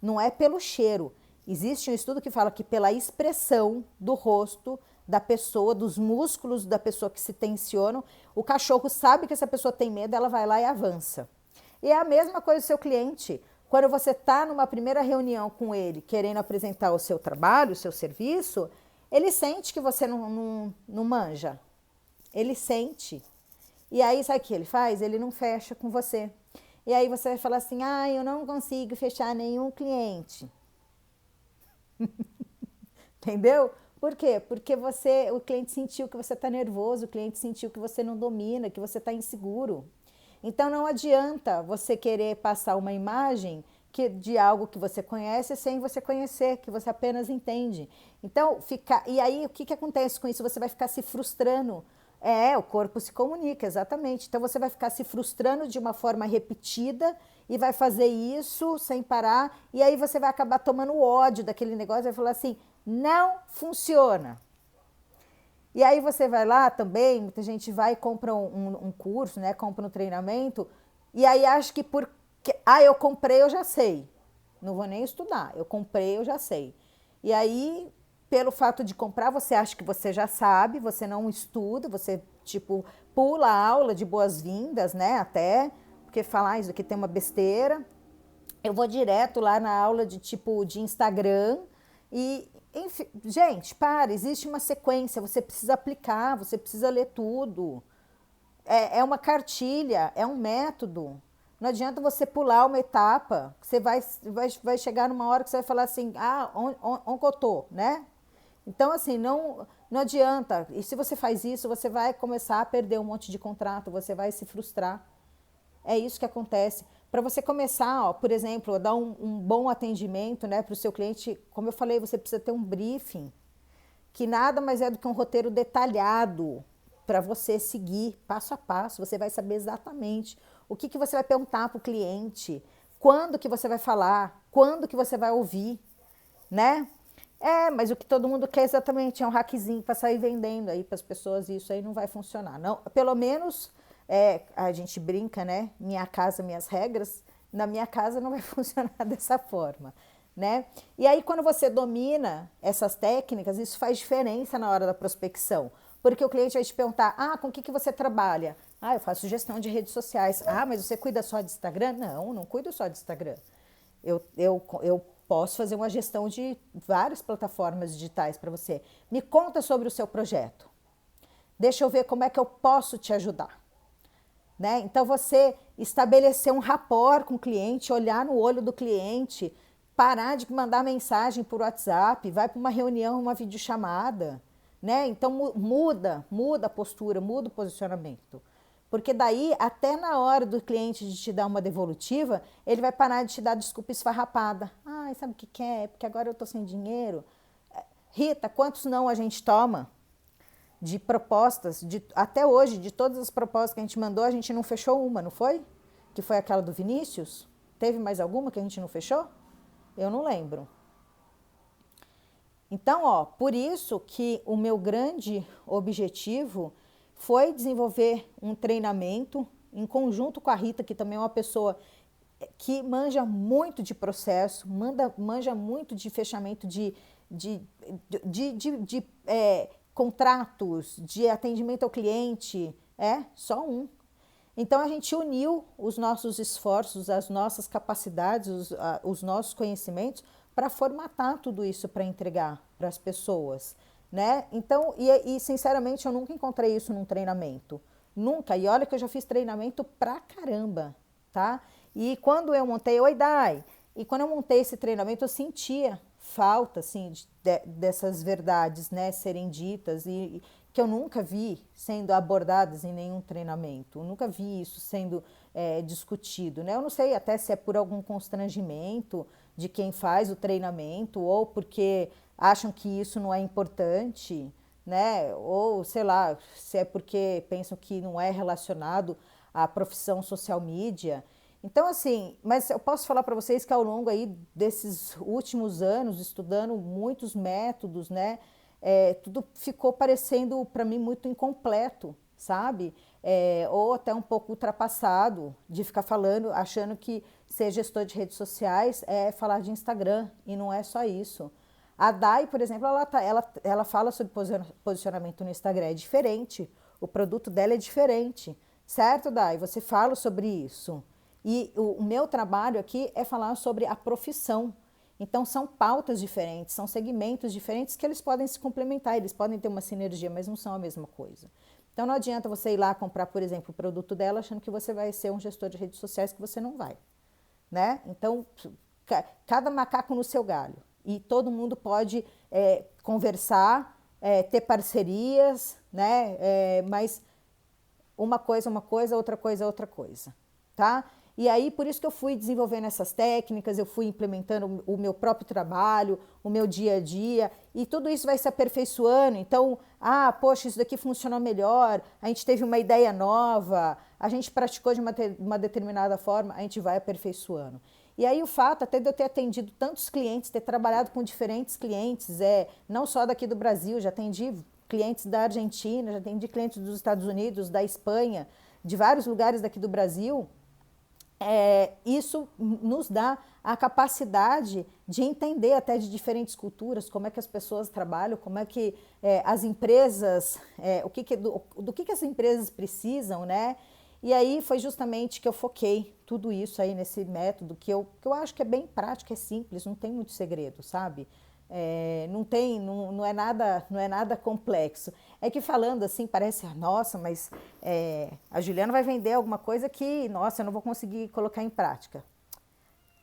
não é pelo cheiro. Existe um estudo que fala que pela expressão do rosto da pessoa, dos músculos da pessoa que se tensionam, o cachorro sabe que essa pessoa tem medo, ela vai lá e avança. E é a mesma coisa do seu cliente. Quando você está numa primeira reunião com ele, querendo apresentar o seu trabalho, o seu serviço, ele sente que você não manja. Ele sente. E aí, sabe o que ele faz? Ele não fecha com você. E aí você vai falar assim, eu não consigo fechar nenhum cliente. Entendeu? Por quê? Porque o cliente sentiu que você está nervoso, o cliente sentiu que você não domina, que você está inseguro. Então não adianta você querer passar uma imagem de algo que você conhece sem você conhecer, que você apenas entende. Então, e aí o que acontece com isso? Você vai ficar se frustrando. O corpo se comunica, exatamente. Então você vai ficar se frustrando de uma forma repetida e vai fazer isso sem parar, e aí você vai acabar tomando ódio daquele negócio e vai falar assim, não funciona. E aí você vai lá também, muita gente vai e compra um curso, né? Compra um treinamento, e aí acha que eu comprei, eu já sei. Não vou nem estudar, eu comprei, eu já sei. E aí, pelo fato de comprar, você acha que você já sabe, você não estuda, você, tipo, pula a aula de boas-vindas, né? Até, porque falar isso aqui tem uma besteira. Eu vou direto lá na aula de Instagram e, enfim, gente, existe uma sequência, você precisa aplicar, você precisa ler tudo. É uma cartilha, é um método. Não adianta você pular uma etapa, você vai chegar numa hora que você vai falar assim, onde eu tô, né? Então, assim, não adianta. E se você faz isso, você vai começar a perder um monte de contrato, você vai se frustrar. É isso que acontece. Para você começar, por exemplo, a dar um bom atendimento, né, para o seu cliente, como eu falei, você precisa ter um briefing, que nada mais é do que um roteiro detalhado para você seguir passo a passo. Você vai saber exatamente o que você vai perguntar para o cliente, quando que você vai falar, quando que você vai ouvir, né? Mas o que todo mundo quer exatamente é um hackzinho para sair vendendo aí para as pessoas, e isso aí não vai funcionar. Não, pelo menos a gente brinca, né? Minha casa, minhas regras. Na minha casa não vai funcionar dessa forma, né? E aí, quando você domina essas técnicas, isso faz diferença na hora da prospecção. Porque o cliente vai te perguntar, com o que você trabalha? Eu faço gestão de redes sociais. Mas você cuida só de Instagram? Não cuido só de Instagram. Eu posso fazer uma gestão de várias plataformas digitais para você. Me conta sobre o seu projeto. Deixa eu ver como é que eu posso te ajudar. Né? Então, você estabelecer um rapport com o cliente, olhar no olho do cliente, parar de mandar mensagem por WhatsApp, vai para uma reunião, uma videochamada, né? Então muda a postura, muda o posicionamento. Porque daí, até na hora do cliente de te dar uma devolutiva, ele vai parar de te dar desculpa esfarrapada. Ah, sabe o que que é? Porque agora eu tô sem dinheiro. Rita, quantos não a gente toma de propostas, até hoje, de todas as propostas que a gente mandou, a gente não fechou uma, não foi? Que foi aquela do Vinícius? Teve mais alguma que a gente não fechou? Eu não lembro. Então, ó, por isso que o meu grande objetivo foi desenvolver um treinamento em conjunto com a Rita, que também é uma pessoa que manja muito de processo, manja muito de fechamento de contratos, de atendimento ao cliente, só um. Então a gente uniu os nossos esforços, as nossas capacidades, os nossos conhecimentos para formatar tudo isso para entregar para as pessoas, né? Então, e sinceramente eu nunca encontrei isso num treinamento, nunca. E olha que eu já fiz treinamento pra caramba, tá? E quando eu montei, oi Dai, e quando eu montei esse treinamento eu sentia falta, assim, dessas verdades, né, serem ditas e que eu nunca vi sendo abordadas em nenhum treinamento, eu nunca vi isso sendo discutido, né? Eu não sei até se é por algum constrangimento de quem faz o treinamento ou porque acham que isso não é importante, né? Ou sei lá, se é porque pensam que não é relacionado à profissão social media. Então, assim, mas eu posso falar para vocês que ao longo aí desses últimos anos, estudando muitos métodos, né, tudo ficou parecendo para mim muito incompleto, sabe? Ou até um pouco ultrapassado de ficar falando, achando que ser gestor de redes sociais é falar de Instagram, e não é só isso. A Dai, por exemplo, ela fala sobre posicionamento no Instagram, é diferente, o produto dela é diferente, certo, Dai? Você fala sobre isso. E o meu trabalho aqui é falar sobre a profissão. Então, são pautas diferentes, são segmentos diferentes que eles podem se complementar, eles podem ter uma sinergia, mas não são a mesma coisa. Então, não adianta você ir lá comprar, por exemplo, o produto dela achando que você vai ser um gestor de redes sociais, que você não vai, né? Então, cada macaco no seu galho. E todo mundo pode conversar, ter parcerias, né? Mas uma coisa, outra coisa, outra coisa, tá? E aí, por isso que eu fui desenvolvendo essas técnicas, eu fui implementando o meu próprio trabalho, o meu dia a dia, e tudo isso vai se aperfeiçoando. Então, poxa, isso daqui funcionou melhor, a gente teve uma ideia nova, a gente praticou de uma determinada forma, a gente vai aperfeiçoando. E aí o fato até de eu ter atendido tantos clientes, ter trabalhado com diferentes clientes, não só daqui do Brasil, já atendi clientes da Argentina, já atendi clientes dos Estados Unidos, da Espanha, de vários lugares daqui do Brasil, isso nos dá a capacidade de entender até de diferentes culturas, como é que as pessoas trabalham, como é que as empresas, do que as empresas precisam, né? E aí foi justamente que eu foquei tudo isso aí nesse método, que eu acho que é bem prático, é simples, não tem muito segredo, sabe? Não é nada complexo. É que falando assim parece, nossa, mas a Juliana vai vender alguma coisa que, nossa, eu não vou conseguir colocar em prática.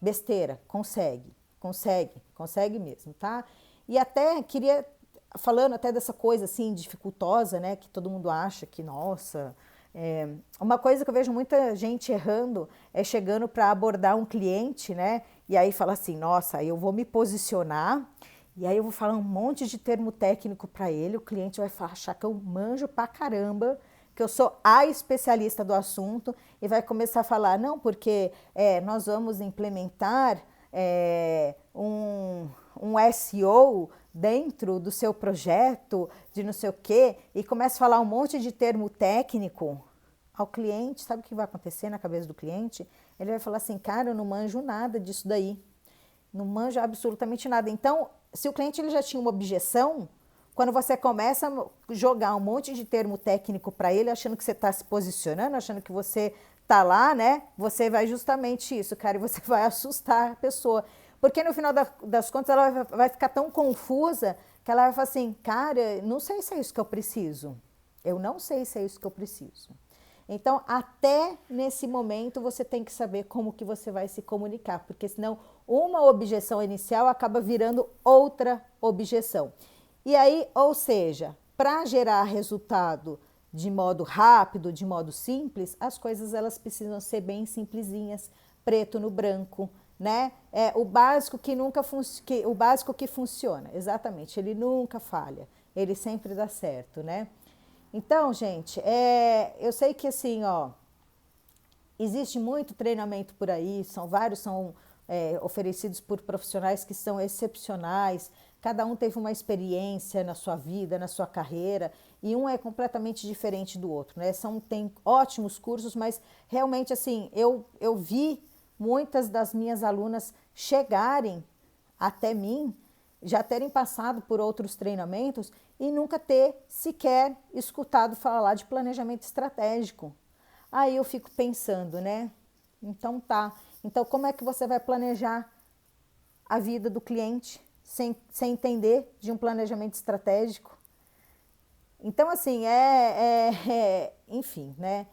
Besteira, consegue mesmo, tá? E até queria, falando até dessa coisa assim dificultosa, né, que todo mundo acha que, nossa, uma coisa que eu vejo muita gente errando é chegando para abordar um cliente, né, e aí fala assim, nossa, eu vou me posicionar. E aí eu vou falar um monte de termo técnico para ele, o cliente vai achar que eu manjo pra caramba, que eu sou a especialista do assunto e vai começar a falar, não, porque nós vamos implementar um SEO dentro do seu projeto, de não sei o quê, e começa a falar um monte de termo técnico ao cliente. Sabe o que vai acontecer na cabeça do cliente? Ele vai falar assim, cara, eu não manjo nada disso daí, não manjo absolutamente nada. Então, se o cliente ele já tinha uma objeção, quando você começa a jogar um monte de termo técnico para ele, achando que você está se posicionando, achando que você está lá, né? Você vai justamente isso, cara, e você vai assustar a pessoa. Porque no final das contas ela vai ficar tão confusa que ela vai falar assim, cara, não sei se é isso que eu preciso. Eu não sei se é isso que eu preciso. Então, até nesse momento, você tem que saber como que você vai se comunicar, porque senão uma objeção inicial acaba virando outra objeção. E aí, ou seja, para gerar resultado de modo rápido, de modo simples, as coisas elas precisam ser bem simplesinhas, preto no branco, né? É o básico que nunca o básico que funciona, exatamente, ele nunca falha, ele sempre dá certo, né? Então, gente, eu sei que assim, ó, existe muito treinamento por aí, são oferecidos por profissionais que são excepcionais, cada um teve uma experiência na sua vida, na sua carreira, e um é completamente diferente do outro, né? Tem ótimos cursos, mas realmente assim, eu vi muitas das minhas alunas chegarem até mim, já terem passado por outros treinamentos e nunca ter sequer escutado falar de planejamento estratégico. Aí eu fico pensando, né? Então tá. Então como é que você vai planejar a vida do cliente sem entender de um planejamento estratégico? Então, assim, enfim, né?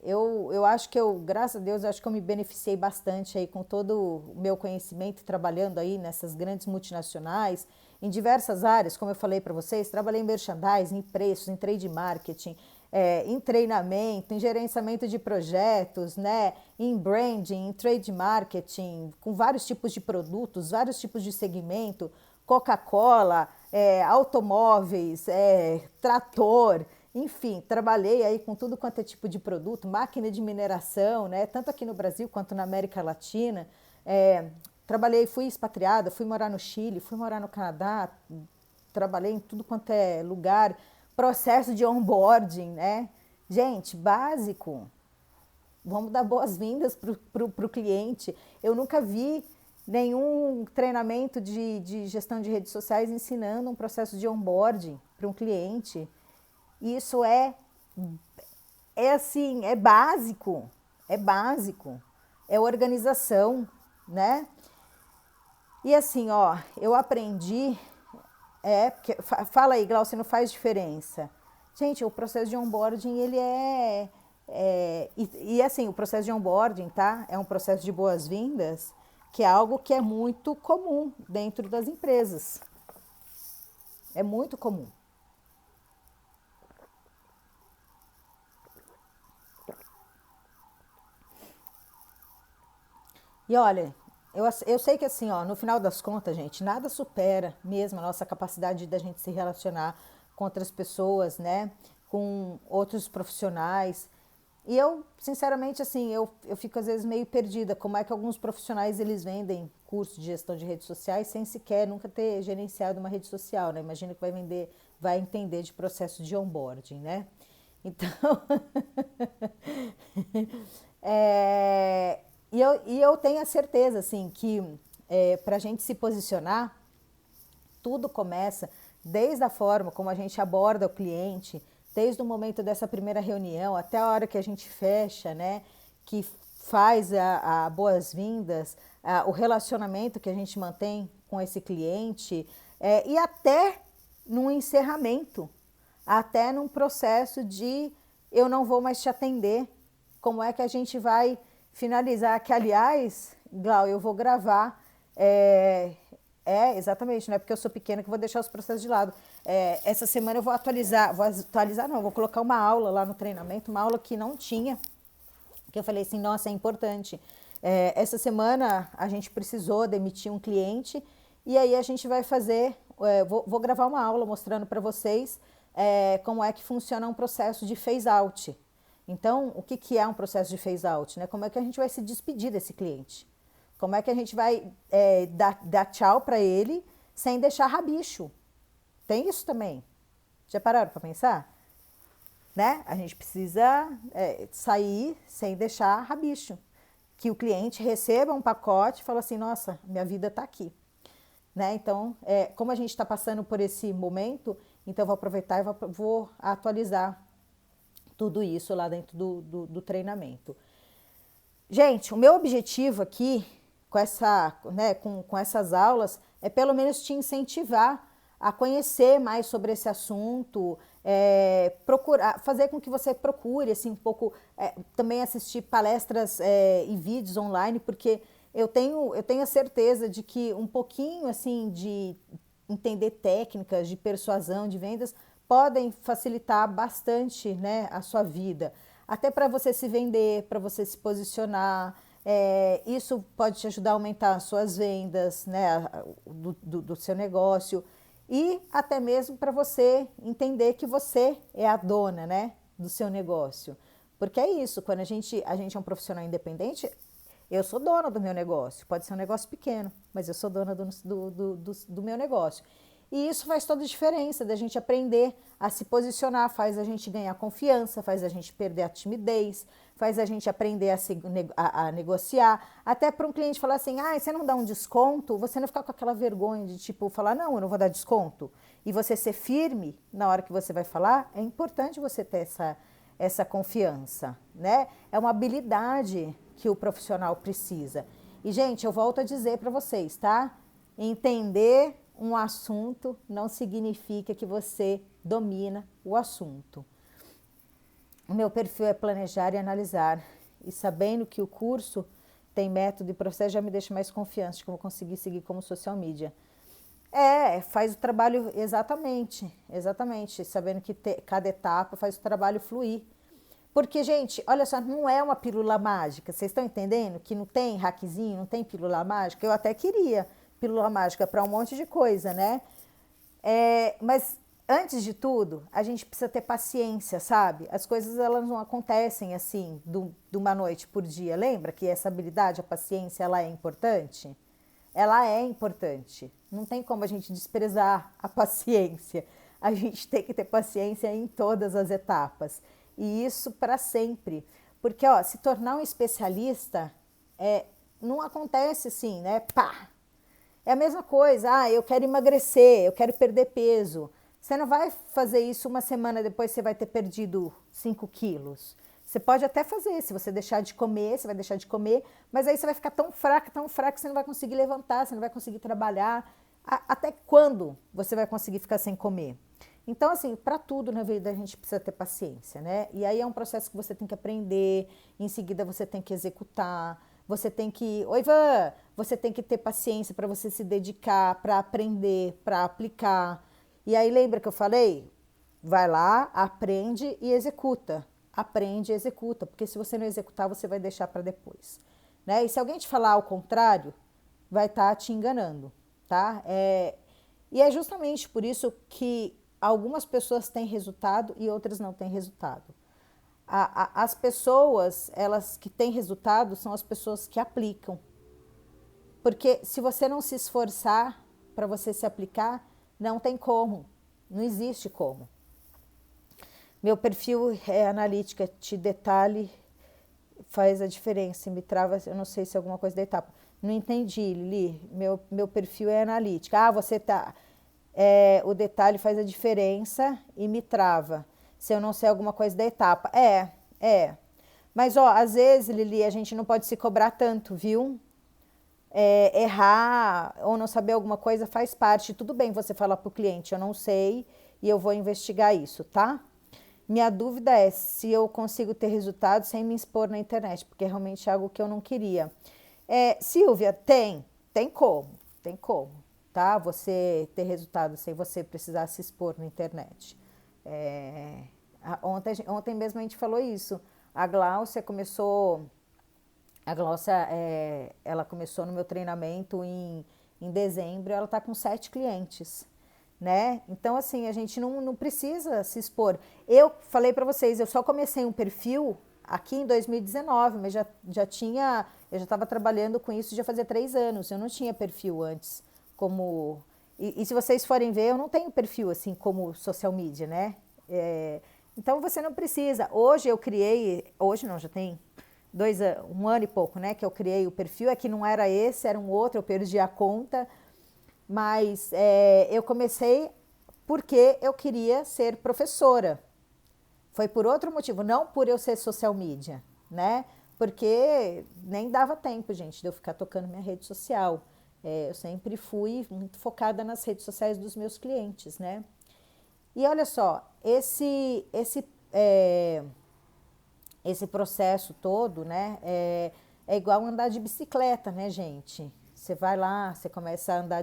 Eu acho que graças a Deus, eu acho que eu me beneficiei bastante aí com todo o meu conhecimento, trabalhando aí nessas grandes multinacionais, em diversas áreas, como eu falei para vocês, trabalhei em merchandising, em preços, em trade marketing, em treinamento, em gerenciamento de projetos, né? Em branding, em trade marketing, com vários tipos de produtos, vários tipos de segmento, Coca-Cola, automóveis, trator, enfim, trabalhei aí com tudo quanto é tipo de produto, máquina de mineração, né? Tanto aqui no Brasil quanto na América Latina. Trabalhei, fui expatriada, fui morar no Chile, fui morar no Canadá, trabalhei em tudo quanto é lugar, processo de onboarding, né? Gente, básico. Vamos dar boas-vindas para o cliente. Eu nunca vi nenhum treinamento de gestão de redes sociais ensinando um processo de onboarding para um cliente. Isso assim, é básico, é organização, né? E assim, ó, eu aprendi, porque, fala aí, Glaucia, não faz diferença. Gente, o processo de onboarding, ele e assim, o processo de onboarding, tá? É um processo de boas-vindas, que é algo que é muito comum dentro das empresas. É muito comum. E olha, eu sei que assim, ó, no final das contas, gente, nada supera mesmo a nossa capacidade da gente se relacionar com outras pessoas, né? Com outros profissionais. E eu, sinceramente, assim, eu fico às vezes meio perdida. Como é que alguns profissionais eles vendem curso de gestão de redes sociais sem sequer nunca ter gerenciado uma rede social, né? Imagina que vai entender de processo de onboarding, né? Então, eu tenho a certeza, assim, que para a gente se posicionar, tudo começa desde a forma como a gente aborda o cliente, desde o momento dessa primeira reunião até a hora que a gente fecha, né? Que faz a boas-vindas, o relacionamento que a gente mantém com esse cliente, e até no encerramento, até num processo de eu não vou mais te atender. Como é que a gente vai finalizar? Que, aliás, Glau, eu vou gravar. Exatamente, não é porque eu sou pequena que eu vou deixar os processos de lado. Essa semana eu vou atualizar não, vou colocar uma aula lá no treinamento, uma aula que não tinha, que eu falei assim, nossa, é importante. Essa semana a gente precisou demitir um cliente e aí a gente vai fazer, vou gravar uma aula mostrando para vocês como é que funciona um processo de phase-out. Então, o que é um processo de phase-out? Né? Como é que a gente vai se despedir desse cliente? Como é que a gente vai dar tchau para ele sem deixar rabicho? Tem isso também. Já pararam para pensar? Né? A gente precisa sair sem deixar rabicho. Que o cliente receba um pacote e fale assim, nossa, minha vida está aqui. Né? Então, como a gente está passando por esse momento, então eu vou aproveitar e vou atualizar tudo isso lá dentro do treinamento. Gente, o meu objetivo aqui com essas aulas é pelo menos te incentivar a conhecer mais sobre esse assunto, procurar, fazer com que você procure assim, um pouco, também assistir palestras e vídeos online, porque eu tenho a certeza de que um pouquinho assim entender técnicas de persuasão, de vendas, podem facilitar bastante, né, a sua vida. Até para você se vender, para você se posicionar. Isso pode te ajudar a aumentar as suas vendas, né, do seu negócio. E até mesmo para você entender que você é a dona, né, do seu negócio. Porque é isso, quando a gente é um profissional independente, eu sou dona do meu negócio. Pode ser um negócio pequeno, mas eu sou dona do meu negócio. E isso faz toda a diferença da gente aprender a se posicionar, faz a gente ganhar confiança, faz a gente perder a timidez, faz a gente aprender a negociar. Até para um cliente falar assim, você não dá um desconto, você não ficar com aquela vergonha de tipo falar, não, eu não vou dar desconto. E você ser firme na hora que você vai falar, é importante você ter essa confiança, né? É uma habilidade que o profissional precisa. E, gente, eu volto a dizer para vocês, tá? Entender um assunto não significa que você domina o assunto. O meu perfil é planejar e analisar. E sabendo que o curso tem método e processo, já me deixa mais confiante de que eu vou conseguir seguir como social media. Faz o trabalho exatamente. Sabendo que cada etapa faz o trabalho fluir. Porque, gente, olha só, não é uma pílula mágica. Vocês estão entendendo que não tem hackzinho, não tem pílula mágica? Eu até queria pílula mágica para um monte de coisa, né? Mas, antes de tudo, a gente precisa ter paciência, sabe? As coisas, elas não acontecem assim, de uma noite por dia. Lembra que essa habilidade, a paciência, ela é importante? Ela é importante. Não tem como a gente desprezar a paciência. A gente tem que ter paciência em todas as etapas. E isso para sempre. Porque, se tornar um especialista não acontece assim, né? Pá! É a mesma coisa. Eu quero emagrecer, eu quero perder peso. Você não vai fazer isso uma semana depois você vai ter perdido 5 quilos. Você pode até fazer, se você deixar de comer, você vai deixar de comer, mas aí você vai ficar tão fraca, que você não vai conseguir levantar, você não vai conseguir trabalhar. Até quando você vai conseguir ficar sem comer? Então, assim, para tudo na vida a gente precisa ter paciência, né? E aí é um processo que você tem que aprender, em seguida você tem que executar, você tem que... Oi, Ivan! Você tem que ter paciência para você se dedicar, para aprender, para aplicar. E aí lembra que eu falei? Vai lá, aprende e executa. Aprende e executa, porque se você não executar, você vai deixar para depois, né? E se alguém te falar ao contrário, vai estar te enganando, tá? E é justamente por isso que algumas pessoas têm resultado e outras não têm resultado. As pessoas, elas que têm resultado, são as pessoas que aplicam. Porque se você não se esforçar para você se aplicar, não tem como, não existe como. Meu perfil é analítica, te detalhe, faz a diferença, me trava, eu não sei se é alguma coisa da etapa. Não entendi, Lili, meu perfil é analítica. Você tá... o detalhe faz a diferença e me trava. Se eu não sei alguma coisa da etapa. Mas, às vezes, Lili, a gente não pode se cobrar tanto, viu? Errar ou não saber alguma coisa faz parte. Tudo bem você falar para o cliente, eu não sei e eu vou investigar isso, tá? Minha dúvida é se eu consigo ter resultado sem me expor na internet, porque realmente é algo que eu não queria. Silvia, tem como, tá? Você ter resultado sem você precisar se expor na internet. Ontem mesmo a gente falou isso. A Gláucia, ela começou no meu treinamento em dezembro, ela está com 7 clientes, né? Então, assim, a gente não precisa se expor. Eu falei para vocês, eu só comecei um perfil aqui em 2019, mas eu já estava trabalhando com isso já fazia 3 anos. Eu não tinha perfil antes, como... E se vocês forem ver, eu não tenho perfil assim como social media, né? Então, você não precisa. Hoje não, já tem 1 ano e pouco, né, que eu criei o perfil. É que não era esse, era um outro, eu perdi a conta. Mas eu comecei porque eu queria ser professora. Foi por outro motivo, não por eu ser social media, né? Porque nem dava tempo, gente, de eu ficar tocando minha rede social. Eu sempre fui muito focada nas redes sociais dos meus clientes, né? E olha só, esse processo todo, né, é igual andar de bicicleta, né, gente? Você vai lá, você começa a andar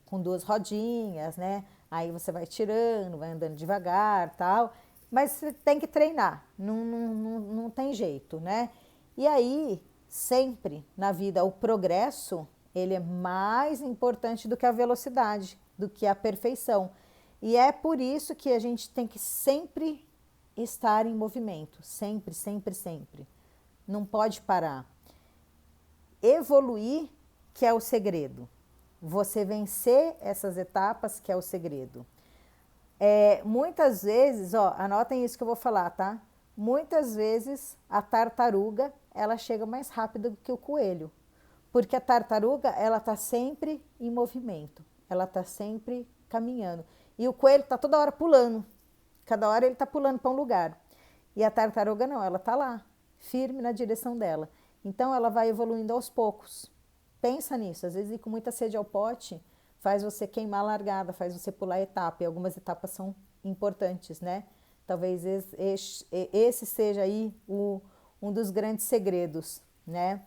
com 2 rodinhas, né? Aí você vai tirando, vai andando devagar, tal. Mas você tem que treinar, não tem jeito, né? E aí, sempre na vida, o progresso, ele é mais importante do que a velocidade, do que a perfeição. E é por isso que a gente tem que sempre estar em movimento, sempre, sempre, sempre. Não pode parar. Evoluir, que é o segredo. Você vencer essas etapas, que é o segredo. Muitas vezes, ó, anotem isso que eu vou falar, tá? Muitas vezes a tartaruga, ela chega mais rápido do que o coelho. Porque a tartaruga, ela tá sempre em movimento. Ela tá sempre caminhando. E o coelho tá toda hora pulando. Cada hora ele tá pulando para um lugar. E a tartaruga não, ela tá lá, firme na direção dela. Então ela vai evoluindo aos poucos. Pensa nisso, às vezes ir com muita sede ao pote faz você queimar a largada, faz você pular a etapa, e algumas etapas são importantes, né? Talvez esse seja aí um dos grandes segredos, né?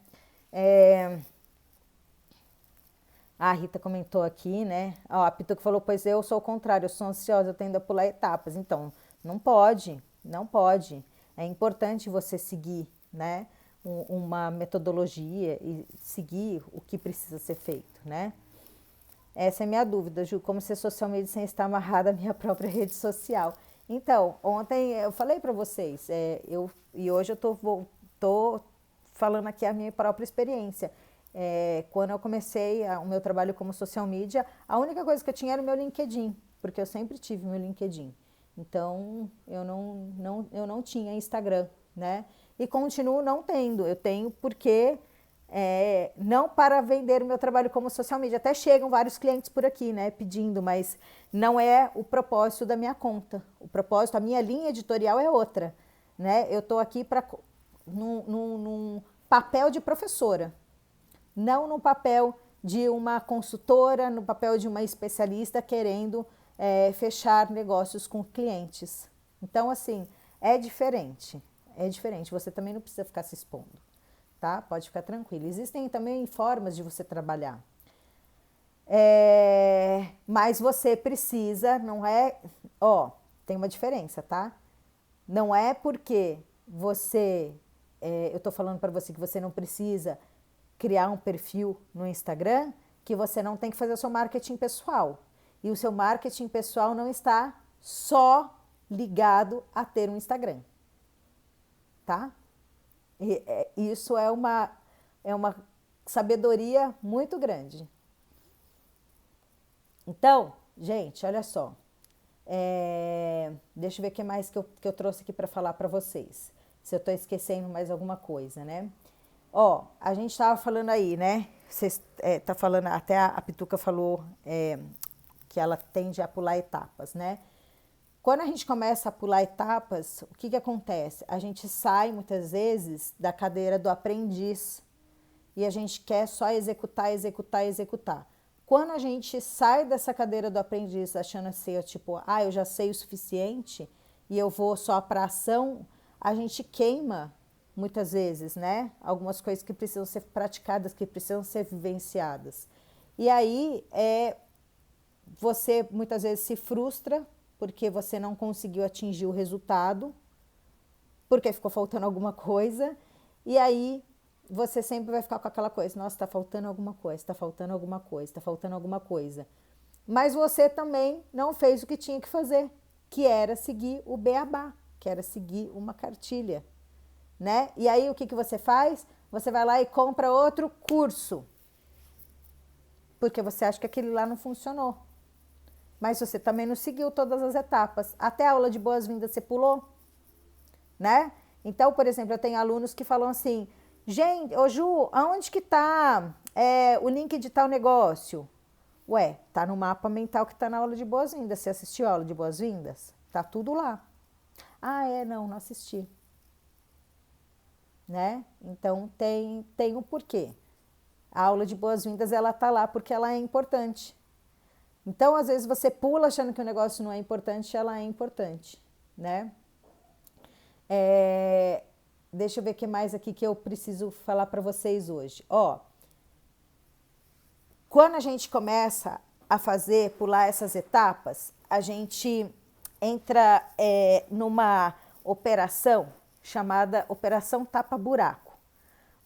A Rita comentou aqui, né? Ó, a Pituca falou, pois eu sou o contrário, eu sou ansiosa, eu tendo a pular etapas. Então, não pode, não pode. É importante você seguir, né? Uma metodologia e seguir o que precisa ser feito, né? Essa é a minha dúvida, Ju, como ser social media sem estar amarrada à minha própria rede social. Então, ontem eu falei para vocês, e hoje eu tô falando aqui a minha própria experiência. Quando eu comecei o meu trabalho como social media, a única coisa que eu tinha era o meu LinkedIn, porque eu sempre tive meu LinkedIn. Então, eu não tinha Instagram, né? E continuo não tendo. Eu tenho porque não para vender o meu trabalho como social media. Até chegam vários clientes por aqui, né, pedindo, mas não é o propósito da minha conta. O propósito, a minha linha editorial é outra, né? Eu estou aqui para num papel de professora, não no papel de uma consultora, no papel de uma especialista querendo fechar negócios com clientes. Então, assim, é diferente. É diferente. Você também não precisa ficar se expondo, tá? Pode ficar tranquilo. Existem também formas de você trabalhar. Mas você precisa, não é... Ó, tem uma diferença, tá? Não é porque você... eu tô falando para você que você não precisa criar um perfil no Instagram, que você não tem que fazer o seu marketing pessoal. E o seu marketing pessoal não está só ligado a ter um Instagram, tá? Isso é uma sabedoria muito grande. Então, gente, olha só. Deixa eu ver o que mais que eu trouxe aqui para falar para vocês. Se eu estou esquecendo mais alguma coisa, né? Ó, a gente estava falando aí, né? Você tá falando, até a Pituca falou que ela tende a pular etapas, né? Quando a gente começa a pular etapas, o que acontece? A gente sai muitas vezes da cadeira do aprendiz e a gente quer só executar, executar, executar. Quando a gente sai dessa cadeira do aprendiz achando assim, tipo, eu já sei o suficiente e eu vou só para ação, a gente queima muitas vezes, né? Algumas coisas que precisam ser praticadas, que precisam ser vivenciadas. E aí você muitas vezes se frustra porque você não conseguiu atingir o resultado, porque ficou faltando alguma coisa, e aí você sempre vai ficar com aquela coisa, nossa, está faltando alguma coisa, está faltando alguma coisa, está faltando alguma coisa. Mas você também não fez o que tinha que fazer, que era seguir o beabá, que era seguir uma cartilha, né? E aí o que você faz? Você vai lá e compra outro curso, porque você acha que aquele lá não funcionou. Mas você também não seguiu todas as etapas. Até a aula de boas-vindas você pulou, né? Então, por exemplo, eu tenho alunos que falam assim, gente, ô Ju, aonde que tá o link de tal negócio? Ué, tá no mapa mental que tá na aula de boas-vindas. Você assistiu a aula de boas-vindas? Tá tudo lá. Não assisti. Né? Então, tem um porquê. A aula de boas-vindas, ela tá lá porque ela é importante. Então, às vezes, você pula achando que o negócio não é importante, ela é importante, né? Deixa eu ver o que mais aqui que eu preciso falar para vocês hoje. Ó, quando a gente começa a fazer, pular essas etapas, a gente entra numa operação chamada Operação Tapa-Buraco.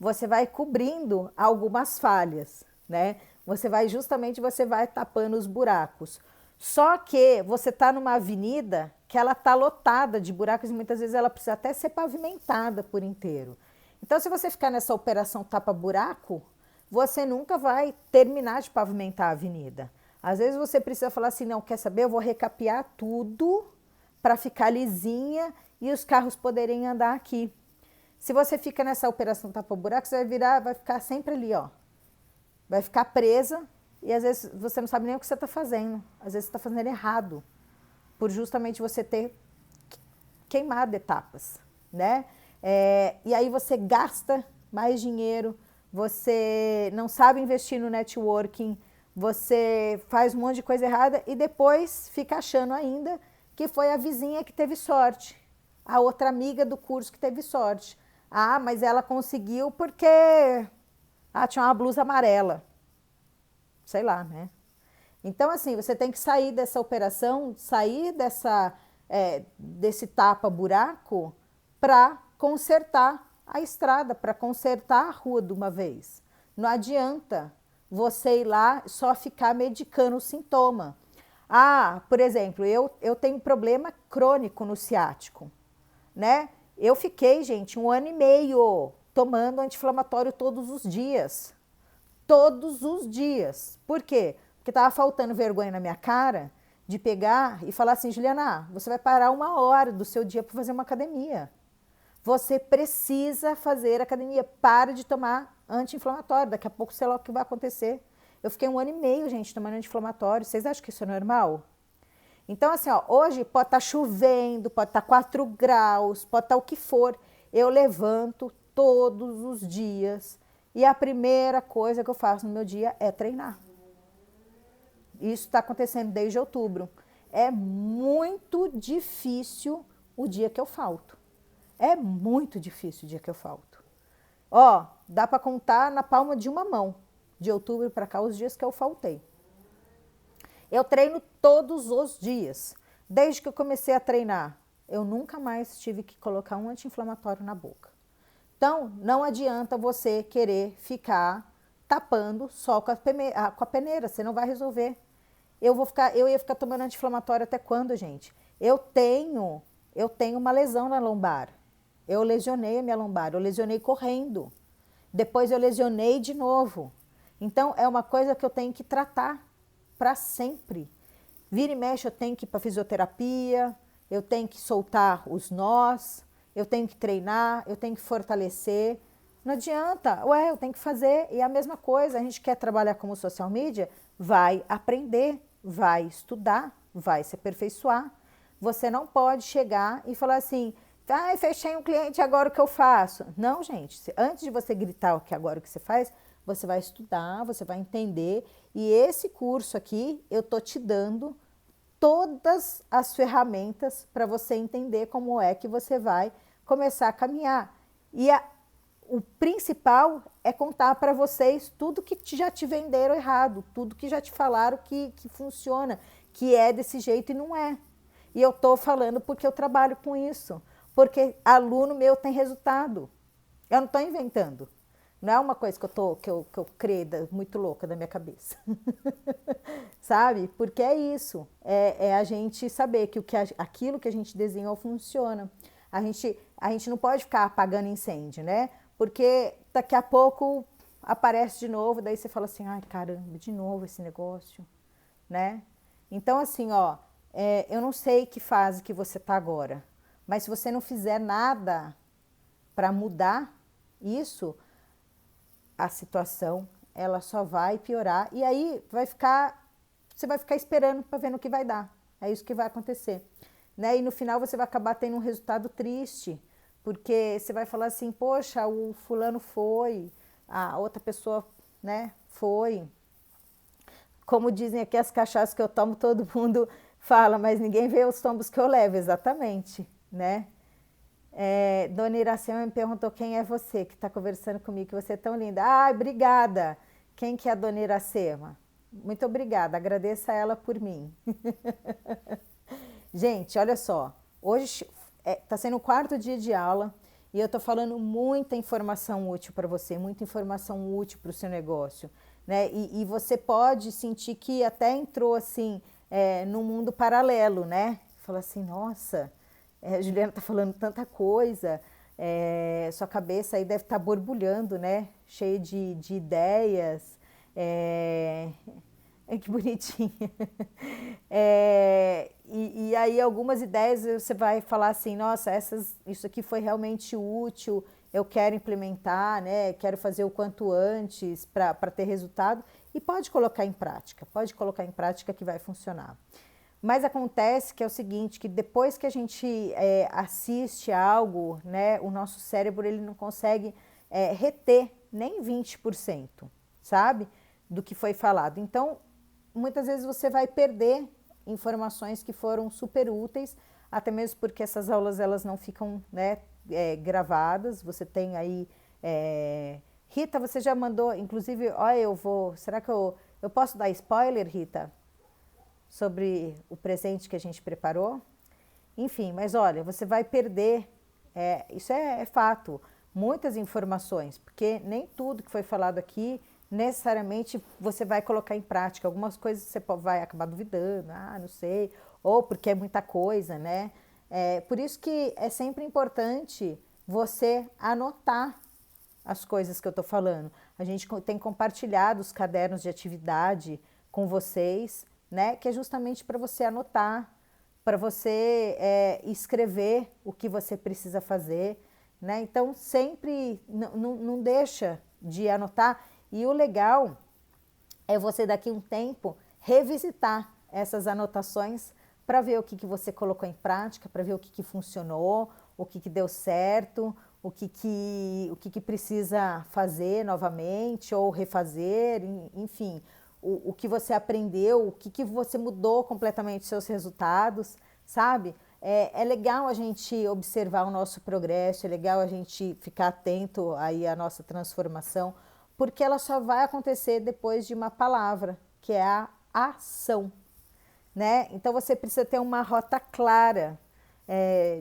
Você vai cobrindo algumas falhas, né? Você vai tapando os buracos. Só que você está numa avenida que ela está lotada de buracos e muitas vezes ela precisa até ser pavimentada por inteiro. Então, se você ficar nessa operação tapa-buraco, você nunca vai terminar de pavimentar a avenida. Às vezes você precisa falar assim, não, quer saber, eu vou recapear tudo para ficar lisinha e os carros poderem andar aqui. Se você fica nessa operação tapa-buraco, você vai ficar sempre ali, ó. Vai ficar presa e às vezes você não sabe nem o que você está fazendo. Às vezes você está fazendo errado, por justamente você ter queimado etapas, né? E aí você gasta mais dinheiro, você não sabe investir no networking, você faz um monte de coisa errada e depois fica achando ainda que foi a vizinha que teve sorte, a outra amiga do curso que teve sorte. Ah, mas ela conseguiu porque tinha uma blusa amarela. Sei lá, né? Então, assim, você tem que sair dessa operação, sair desse tapa-buraco para consertar a estrada, para consertar a rua de uma vez. Não adianta você ir lá só ficar medicando o sintoma. Por exemplo, eu tenho problema crônico no ciático, né? Eu fiquei, gente, 1 ano e meio tomando anti-inflamatório todos os dias. Todos os dias. Por quê? Porque estava faltando vergonha na minha cara de pegar e falar assim, Juliana, você vai parar 1 hora do seu dia para fazer uma academia. Você precisa fazer academia. Para de tomar anti-inflamatório. Daqui a pouco sei lá o que vai acontecer. Eu fiquei 1 ano e meio, gente, tomando anti-inflamatório. Vocês acham que isso é normal? Então, assim, ó, hoje pode estar chovendo, pode estar 4 graus, pode estar o que for. Eu levanto todos os dias e a primeira coisa que eu faço no meu dia é treinar. Isso está acontecendo desde outubro. É muito difícil o dia que eu falto. É muito difícil o dia que eu falto. Ó, dá para contar na palma de uma mão, de outubro para cá, os dias que eu faltei. Eu treino todos os dias. Desde que eu comecei a treinar, eu nunca mais tive que colocar um anti-inflamatório na boca. Então, não adianta você querer ficar tapando só com a peneira, você não vai resolver. Eu ia ficar tomando anti-inflamatório até quando, gente? Eu tenho uma lesão na lombar. Eu lesionei a minha lombar, eu lesionei correndo. Depois eu lesionei de novo. Então, é uma coisa que eu tenho que tratar para sempre. Vira e mexe, eu tenho que ir para fisioterapia, eu tenho que soltar os nós, eu tenho que treinar, eu tenho que fortalecer. Não adianta, eu tenho que fazer. E a mesma coisa, a gente quer trabalhar como social media, vai aprender, vai estudar, vai se aperfeiçoar. Você não pode chegar e falar assim, fechei um cliente, agora o que eu faço? Não, gente, antes de você gritar o que agora o que você faz, você vai estudar, você vai entender. E esse curso aqui, eu tô te dando todas as ferramentas para você entender como é que você vai começar a caminhar. E o principal é contar para vocês tudo que já te venderam errado, tudo que já te falaram que funciona, que é desse jeito e não é. E eu estou falando porque eu trabalho com isso, porque aluno meu tem resultado. Eu não estou inventando. Não é uma coisa que eu creio muito louca da minha cabeça. Sabe? Porque é isso. É a gente saber que aquilo que a gente desenhou funciona. A gente não pode ficar apagando incêndio, né? Porque daqui a pouco aparece de novo, daí você fala assim, ai caramba, de novo esse negócio, né? Então assim, ó, eu não sei que fase que você tá agora, mas se você não fizer nada para mudar isso, a situação ela só vai piorar e aí você vai ficar esperando para ver no que vai dar. É isso que vai acontecer, né? E no final você vai acabar tendo um resultado triste, porque você vai falar assim, poxa, o fulano foi, a outra pessoa, né, foi. Como dizem aqui as cachaças que eu tomo, todo mundo fala, mas ninguém vê os tombos que eu levo, exatamente, né? Dona Iracema me perguntou quem é você que está conversando comigo, que você é tão linda. Obrigada. Quem que é a Dona Iracema? Muito obrigada, agradeça a ela por mim. Gente, olha só, hoje está sendo o quarto dia de aula e eu estou falando muita informação útil para você, muita informação útil para o seu negócio, né? E você pode sentir que até entrou assim num mundo paralelo, né? Fala assim, nossa, a Juliana está falando tanta coisa, sua cabeça aí deve estar borbulhando, né? Cheia de ideias. Que bonitinha. E aí algumas ideias você vai falar assim, nossa, isso aqui foi realmente útil, eu quero implementar, né? Quero fazer o quanto antes para ter resultado. E pode colocar em prática que vai funcionar. Mas acontece que é o seguinte, que depois que a gente assiste a algo, né, o nosso cérebro ele não consegue reter nem 20%, sabe? Do que foi falado. Então, muitas vezes você vai perder informações que foram super úteis, até mesmo porque essas aulas elas não ficam, né, gravadas. Você tem aí... Rita, você já mandou, inclusive, será que eu posso dar spoiler, Rita? Sobre o presente que a gente preparou? Enfim, mas olha, você vai perder, isso é fato, muitas informações, porque nem tudo que foi falado aqui necessariamente você vai colocar em prática. Algumas coisas você vai acabar duvidando, não sei, ou porque é muita coisa, né? Por isso que é sempre importante você anotar as coisas que eu estou falando. A gente tem compartilhado os cadernos de atividade com vocês, né? Que é justamente para você anotar, para você escrever o que você precisa fazer, né? Então sempre não deixa de anotar. E o legal é você daqui a um tempo revisitar essas anotações para ver o que você colocou em prática, para ver o que funcionou, o que deu certo, o que precisa fazer novamente ou refazer, enfim, o que você aprendeu, o que você mudou completamente os seus resultados, sabe? É legal a gente observar o nosso progresso, é legal a gente ficar atento aí à nossa transformação, porque ela só vai acontecer depois de uma palavra, que é a ação, né? Então você precisa ter uma rota clara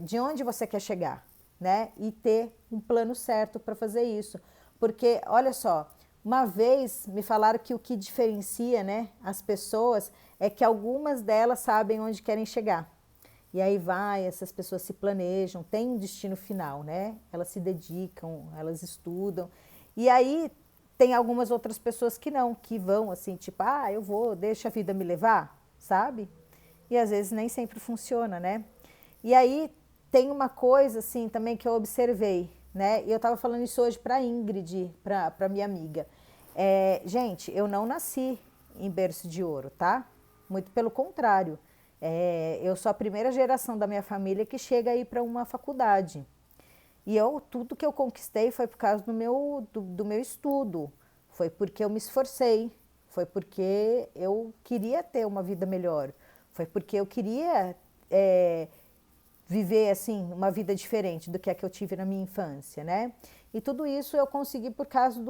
de onde você quer chegar, né? E ter um plano certo para fazer isso. Porque, olha só, uma vez me falaram que o que diferencia, né, as pessoas é que algumas delas sabem onde querem chegar. E aí essas pessoas se planejam, têm um destino final, né? Elas se dedicam, elas estudam. E aí tem algumas outras pessoas que não, que vão assim, tipo, eu vou, deixa a vida me levar, sabe? E às vezes nem sempre funciona, né? E aí tem uma coisa assim também que eu observei, né? E eu estava falando isso hoje para a Ingrid, para minha amiga. Gente, eu não nasci em berço de ouro, tá? Muito pelo contrário. Eu sou a primeira geração da minha família que chega aí para uma faculdade. E tudo que eu conquistei foi por causa do meu estudo, foi porque eu me esforcei, foi porque eu queria ter uma vida melhor, foi porque eu queria viver assim uma vida diferente do que a que eu tive na minha infância, né? E tudo isso eu consegui por causa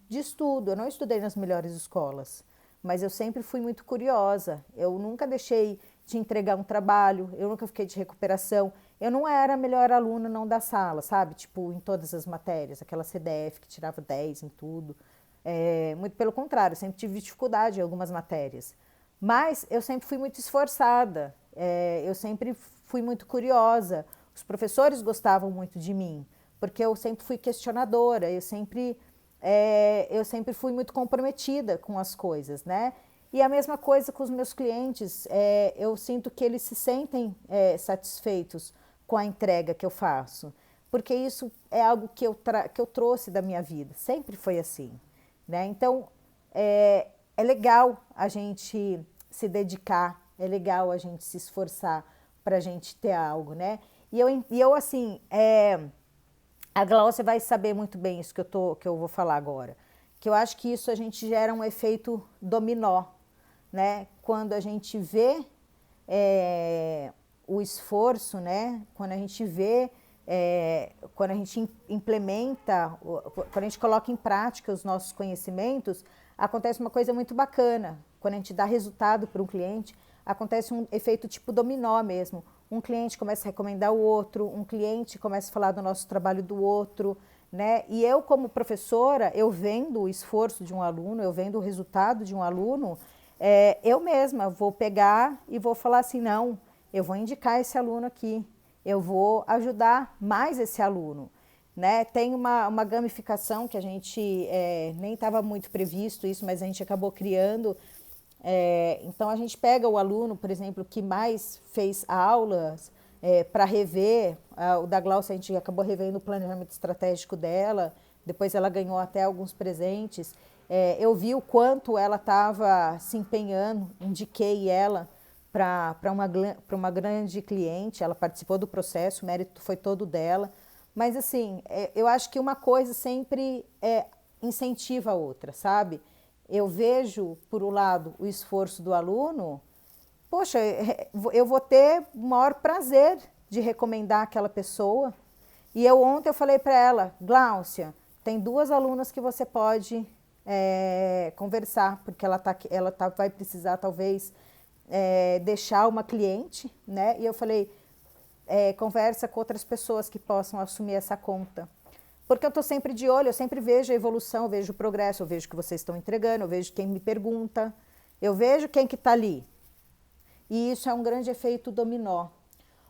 de estudo. Eu não estudei nas melhores escolas, mas eu sempre fui muito curiosa. Eu nunca deixei de entregar um trabalho, eu nunca fiquei de recuperação. Eu não era a melhor aluna não da sala, sabe? Tipo, em todas as matérias, aquela CDF que tirava 10 em tudo. Muito pelo contrário, eu sempre tive dificuldade em algumas matérias. Mas eu sempre fui muito esforçada, eu sempre fui muito curiosa. Os professores gostavam muito de mim, porque eu sempre fui questionadora, eu sempre fui muito comprometida com as coisas, né? E a mesma coisa com os meus clientes, eu sinto que eles se sentem satisfeitos com a entrega que eu faço, porque isso é algo que eu trouxe da minha vida, sempre foi assim, né? Então, é legal a gente se dedicar, é legal a gente se esforçar para a gente ter algo, né? E eu assim, a Glaucia vai saber muito bem isso que eu vou falar agora, que eu acho que isso a gente gera um efeito dominó, né? Quando a gente vê o esforço, né? Quando a gente vê, quando a gente quando a gente coloca em prática os nossos conhecimentos, acontece uma coisa muito bacana, quando a gente dá resultado para um cliente, acontece um efeito tipo dominó mesmo. Um cliente começa a recomendar o outro, um cliente começa a falar do nosso trabalho do outro, né? E eu, como professora, eu vendo o esforço de um aluno, eu vendo o resultado de um aluno, eu mesma vou pegar e vou falar assim, não, eu vou indicar esse aluno aqui, eu vou ajudar mais esse aluno. Né? Tem uma gamificação que a gente nem estava muito previsto isso, mas a gente acabou criando. Então a gente pega o aluno, por exemplo, que mais fez aulas para rever, o da Glaucia a gente acabou revendo o planejamento estratégico dela, depois ela ganhou até alguns presentes. Eu vi o quanto ela estava se empenhando, indiquei ela para uma grande cliente, ela participou do processo, o mérito foi todo dela. Mas assim, eu acho que uma coisa sempre incentiva a outra, sabe? Eu vejo, por um lado, o esforço do aluno, poxa, eu vou ter o maior prazer de recomendar aquela pessoa. E ontem eu falei para ela, Gláucia, tem 2 alunas que você pode conversar, porque ela vai precisar talvez deixar uma cliente, né? E eu falei, conversa com outras pessoas que possam assumir essa conta. Porque eu estou sempre de olho, eu sempre vejo a evolução, eu vejo o progresso, eu vejo o que vocês estão entregando, eu vejo quem me pergunta, eu vejo quem que está ali. E isso é um grande efeito dominó.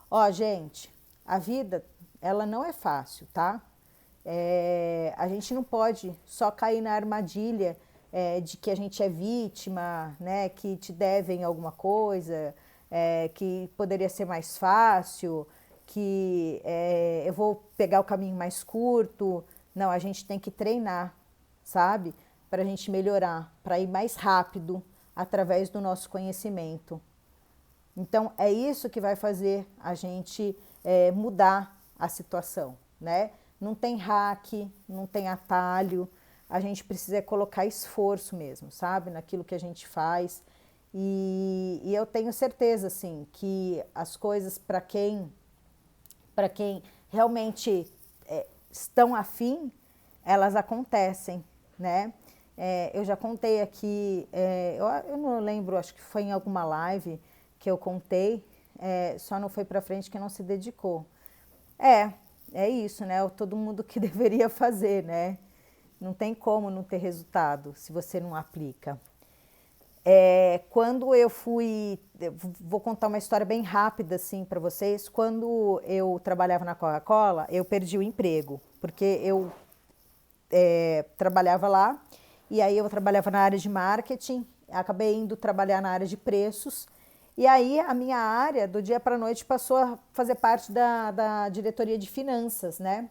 Ó, gente, a vida, ela não é fácil, tá? A gente não pode só cair na armadilha de que a gente é vítima, né, que te devem alguma coisa, que poderia ser mais fácil, que eu vou pegar o caminho mais curto. Não, a gente tem que treinar, sabe? Para a gente melhorar, para ir mais rápido através do nosso conhecimento. Então, é isso que vai fazer a gente mudar a situação, né? Não tem hack, não tem atalho, a gente precisa colocar esforço mesmo, sabe? Naquilo que a gente faz. E eu tenho certeza, assim, que as coisas para quem realmente estão afim, elas acontecem, né? Eu já contei aqui, eu não lembro, acho que foi em alguma live que eu contei, só não foi para frente que não se dedicou. É isso, né? Todo mundo que deveria fazer, né? Não tem como não ter resultado se você não aplica. Quando eu vou contar uma história bem rápida assim para vocês. Quando eu trabalhava na Coca-Cola, eu perdi o emprego, porque eu trabalhava lá e aí eu trabalhava na área de marketing, acabei indo trabalhar na área de preços e aí a minha área do dia para a noite passou a fazer parte da diretoria de finanças, né?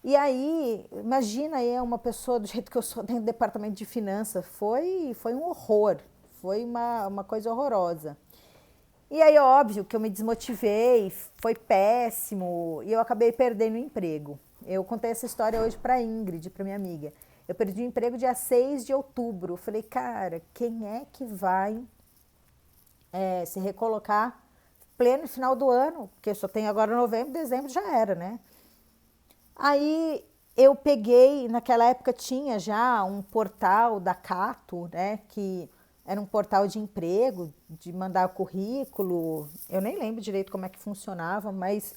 E aí, imagina aí uma pessoa do jeito que eu sou dentro do departamento de finanças, foi um horror, foi uma coisa horrorosa. E aí, óbvio que eu me desmotivei, foi péssimo e eu acabei perdendo o emprego. Eu contei essa história hoje para a Ingrid, para minha amiga. Eu perdi o emprego dia 6 de outubro. Eu falei, cara, quem é que vai se recolocar pleno final do ano? Porque só tem agora novembro, dezembro já era, né? Aí eu peguei, naquela época tinha já um portal da Cato, né, que era um portal de emprego, de mandar currículo, eu nem lembro direito como é que funcionava, mas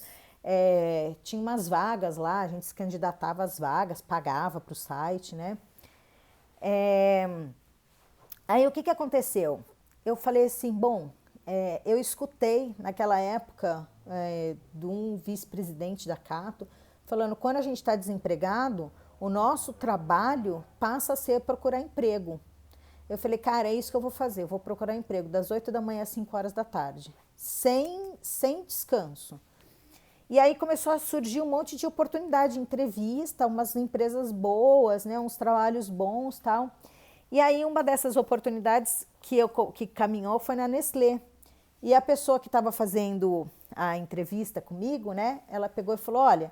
tinha umas vagas lá, a gente se candidatava às vagas, pagava para o site, né. Aí o que aconteceu? Eu falei assim, bom, eu escutei naquela época de um vice-presidente da Cato, falando, quando a gente está desempregado, o nosso trabalho passa a ser procurar emprego. Eu falei, cara, é isso que eu vou fazer, eu vou procurar emprego das 8 da manhã às 5 horas da tarde, sem descanso. E aí começou a surgir um monte de oportunidade de entrevista, umas empresas boas, né, uns trabalhos bons e tal. E aí uma dessas oportunidades que caminhou foi na Nestlé. E a pessoa que estava fazendo a entrevista comigo, né, ela pegou e falou, olha,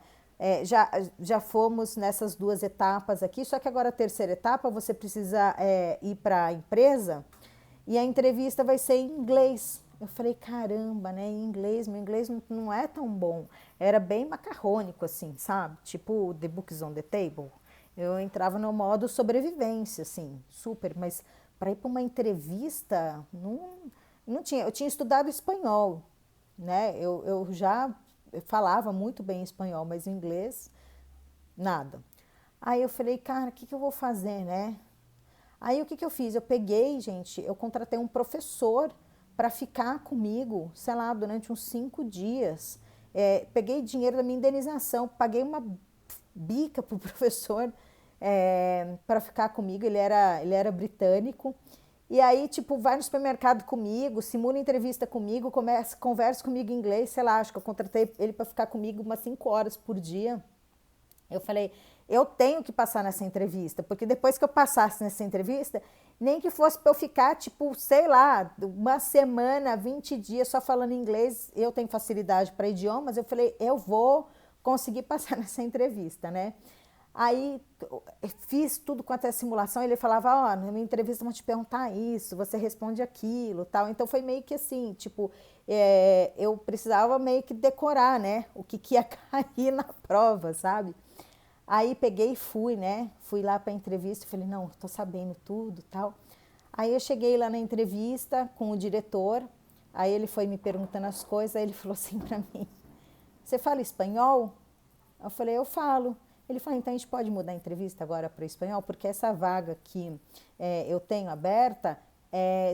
já fomos nessas 2 etapas aqui, só que agora a terceira etapa você precisa ir para a empresa e a entrevista vai ser em inglês. Eu falei, caramba, né, em inglês, meu inglês não é tão bom. Era bem macarrônico, assim, sabe? Tipo The Books on the Table. Eu entrava no modo sobrevivência, assim, super, mas para ir para uma entrevista, não tinha. Eu tinha estudado espanhol, né? Eu já falava muito bem espanhol, mas inglês, nada. Aí eu falei, cara, o que eu vou fazer, né? Aí o que eu fiz? Eu peguei, gente, eu contratei um professor para ficar comigo, sei lá, durante uns 5 dias. Peguei dinheiro da minha indenização, paguei uma bica pro professor para ficar comigo, ele era britânico. E aí, tipo, vai no supermercado comigo, simula entrevista comigo, conversa comigo em inglês, sei lá, acho que eu contratei ele para ficar comigo umas 5 horas por dia. Eu falei, eu tenho que passar nessa entrevista, porque depois que eu passasse nessa entrevista, nem que fosse para eu ficar, tipo, sei lá, uma semana, 20 dias só falando inglês, eu tenho facilidade para idiomas, eu falei, eu vou conseguir passar nessa entrevista, né? Aí fiz tudo quanto é simulação, ele falava, ó, na minha entrevista vão te perguntar isso, você responde aquilo, tal. Então foi meio que assim, tipo, eu precisava meio que decorar, né, o que ia cair na prova, sabe? Aí peguei e fui, né? Fui lá para a entrevista e falei, não, tô sabendo tudo, tal. Aí eu cheguei lá na entrevista com o diretor, aí ele foi me perguntando as coisas, aí ele falou assim para mim, você fala espanhol? Eu falei, eu falo. Ele falou, então a gente pode mudar a entrevista agora para o espanhol, porque essa vaga que eu tenho aberta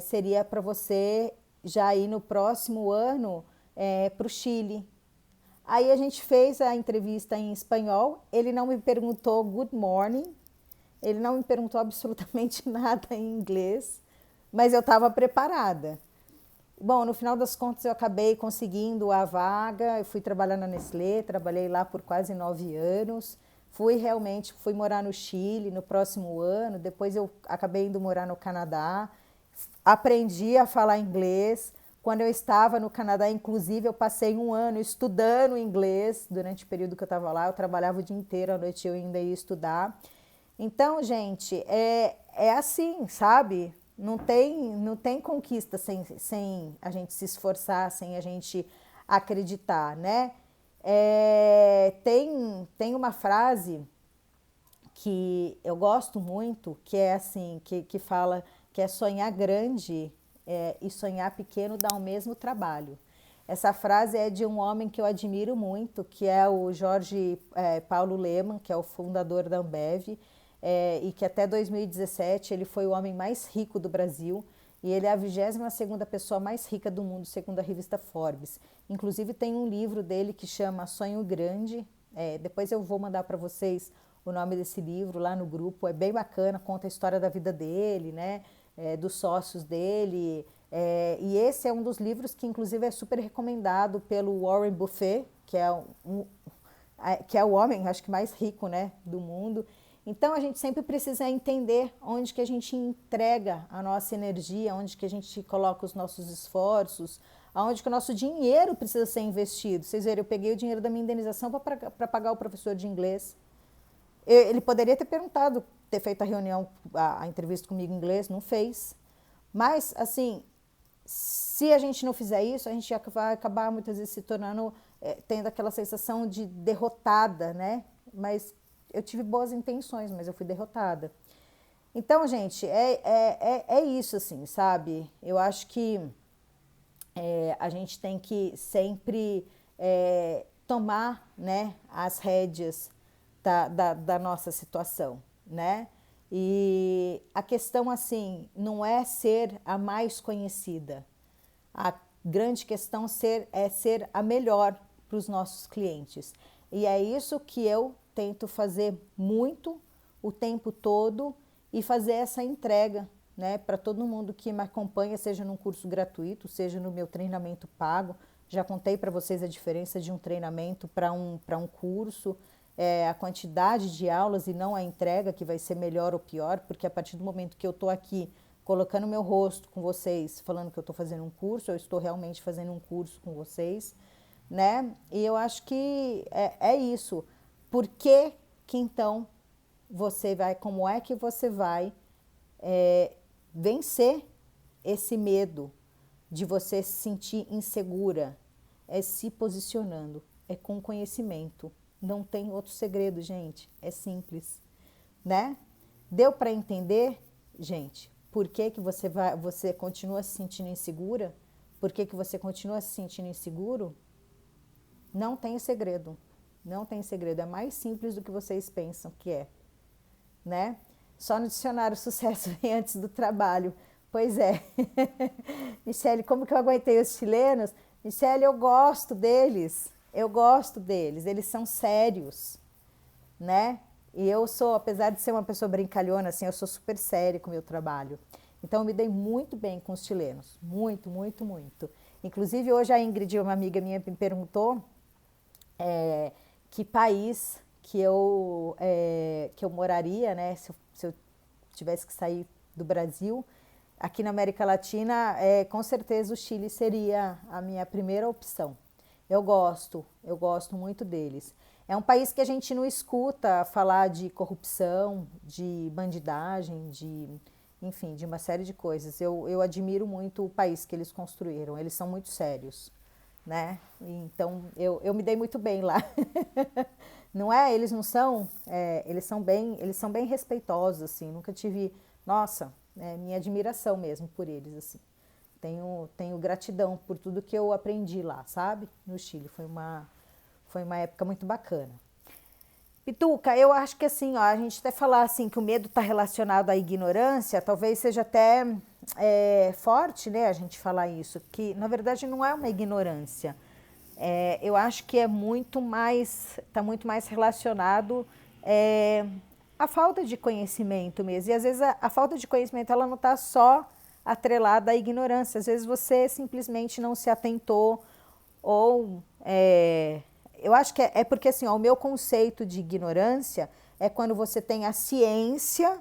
seria para você já ir no próximo ano para o Chile. Aí a gente fez a entrevista em espanhol, ele não me perguntou good morning, ele não me perguntou absolutamente nada em inglês, mas eu estava preparada. Bom, no final das contas eu acabei conseguindo a vaga, eu fui trabalhar na Nestlé, trabalhei lá por quase 9 anos, fui morar no Chile no próximo ano, depois eu acabei indo morar no Canadá, aprendi a falar inglês. Quando eu estava no Canadá, inclusive, eu passei 1 ano estudando inglês durante o período que eu estava lá. Eu trabalhava o dia inteiro, à noite eu ainda ia estudar. Então, gente, é assim, sabe? Não tem conquista sem a gente se esforçar, sem a gente acreditar, né? Tem uma frase que eu gosto muito, que é assim, que fala que é sonhar grande e sonhar pequeno dá o mesmo trabalho. Essa frase é de um homem que eu admiro muito, que é o Jorge Paulo Lemann, que é o fundador da Ambev, e que até 2017 ele foi o homem mais rico do Brasil, e ele é a 22ª pessoa mais rica do mundo, segundo a revista Forbes. Inclusive tem um livro dele que chama Sonho Grande, depois eu vou mandar para vocês o nome desse livro lá no grupo, é bem bacana, conta a história da vida dele, né, dos sócios dele, e esse é um dos livros que inclusive é super recomendado pelo Warren Buffett, que é o homem, acho que mais rico, né, do mundo. Então a gente sempre precisa entender onde que a gente entrega a nossa energia, onde que a gente coloca os nossos esforços, aonde que o nosso dinheiro precisa ser investido. Vocês viram, eu peguei o dinheiro da minha indenização para pagar o professor de inglês. Ele poderia ter perguntado, ter feito a reunião, a entrevista comigo em inglês, não fez. Mas, assim, se a gente não fizer isso, a gente vai acabar muitas vezes se tornando, tendo aquela sensação de derrotada, né? Mas eu tive boas intenções, mas eu fui derrotada. Então, gente, é isso, assim, sabe? Eu acho que a gente tem que sempre tomar, né, as rédeas da nossa situação, né? E a questão, assim, não é ser a mais conhecida. A grande questão é ser a melhor para os nossos clientes. E é isso que eu tento fazer muito o tempo todo e fazer essa entrega, né, para todo mundo que me acompanha, seja num curso gratuito, seja no meu treinamento pago. Já contei para vocês a diferença de um treinamento para um curso, a quantidade de aulas e não a entrega, que vai ser melhor ou pior, porque a partir do momento que eu estou aqui colocando meu rosto com vocês, falando que eu estou fazendo um curso, eu estou realmente fazendo um curso com vocês, né? E eu acho que é isso. Por que então você vai, como é que você vai vencer esse medo de você se sentir insegura? É se posicionando, é com conhecimento. Não tem outro segredo, gente. É simples, né? Deu para entender, gente? por que que você continua se sentindo insegura, por que que você continua se sentindo inseguro, não tem segredo. Não tem segredo. É mais simples do que vocês pensam que é, né? Só no dicionário sucesso vem antes do trabalho. Pois é. Michele, como que eu aguentei os chilenos? Michele, eu gosto deles. Eu gosto deles. Eles são sérios, né? E eu sou, apesar de ser uma pessoa brincalhona, assim, eu sou super séria com o meu trabalho. Então, eu me dei muito bem com os chilenos. Muito, muito, muito. Inclusive, hoje a Ingrid, uma amiga minha, me perguntou que país que eu moraria, né? Se eu tivesse que sair do Brasil. Aqui na América Latina, com certeza o Chile seria a minha primeira opção. Eu gosto muito deles. É um país que a gente não escuta falar de corrupção, de bandidagem, enfim, de uma série de coisas. Eu admiro muito o país que eles construíram. Eles são muito sérios, né? Então eu me dei muito bem lá. Não é? Eles não são? Eles são bem respeitosos, assim. Nunca tive, nossa, minha admiração mesmo por eles, assim. Tenho gratidão por tudo que eu aprendi lá, sabe? No Chile. Foi uma época muito bacana. Pituca, eu acho que assim, ó, a gente até falar assim que o medo está relacionado à ignorância, talvez seja até forte, né, a gente falar isso, que na verdade não é uma ignorância. Eu acho que está muito mais relacionado à falta de conhecimento mesmo. E às vezes a falta de conhecimento ela não está só atrelada à ignorância. Às vezes você simplesmente não se atentou ou eu acho que é porque assim, ó, o meu conceito de ignorância é quando você tem a ciência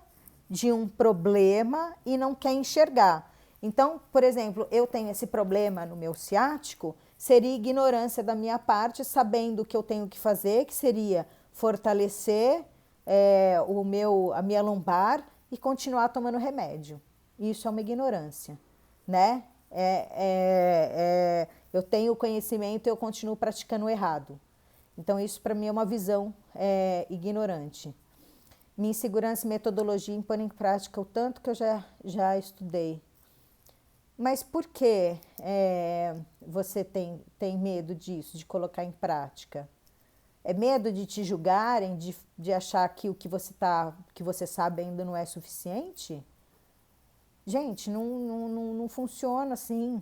de um problema e não quer enxergar. Então, por exemplo, eu tenho esse problema no meu ciático, seria ignorância da minha parte, sabendo o que eu tenho que fazer, que seria fortalecer a minha lombar e continuar tomando remédio. Isso é uma ignorância, né? Eu tenho o conhecimento e eu continuo praticando errado. Então, isso para mim é uma visão ignorante. Minha insegurança e metodologia impõem em prática o tanto que eu já estudei. Mas por que você tem medo disso, de colocar em prática? É medo de te julgarem, de achar que o que você sabe ainda não é suficiente? Gente, não funciona assim,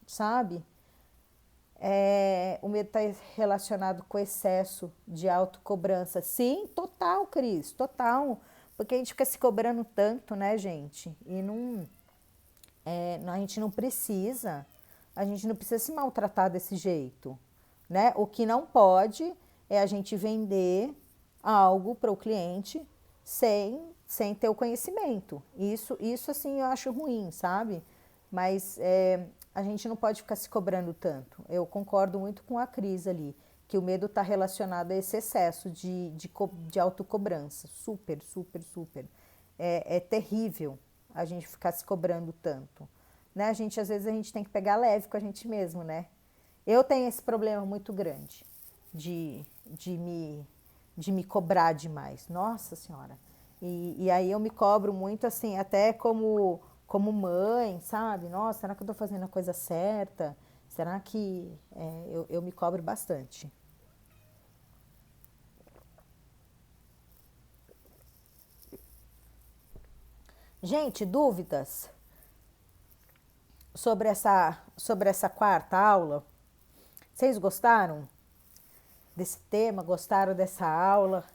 sabe? O medo está relacionado com excesso de autocobrança. Sim, total, Cris, total. Porque a gente fica se cobrando tanto, né, gente? E a gente não precisa. A gente não precisa se maltratar desse jeito, né? O que não pode é a gente vender algo para o cliente sem ter o conhecimento. Isso assim, eu acho ruim, sabe? Mas a gente não pode ficar se cobrando tanto. Eu concordo muito com a Cris ali, que o medo está relacionado a esse excesso de autocobrança. Super, super, super. É terrível a gente ficar se cobrando tanto. Né? Às vezes a gente tem que pegar leve com a gente mesmo, né? Eu tenho esse problema muito grande de me cobrar demais. Nossa Senhora. E aí eu me cobro muito assim, até como mãe, sabe? Nossa, será que eu estou fazendo a coisa certa? Será que eu me cobro bastante? Gente, dúvidas sobre essa quarta aula? Vocês gostaram desse tema? Gostaram dessa aula?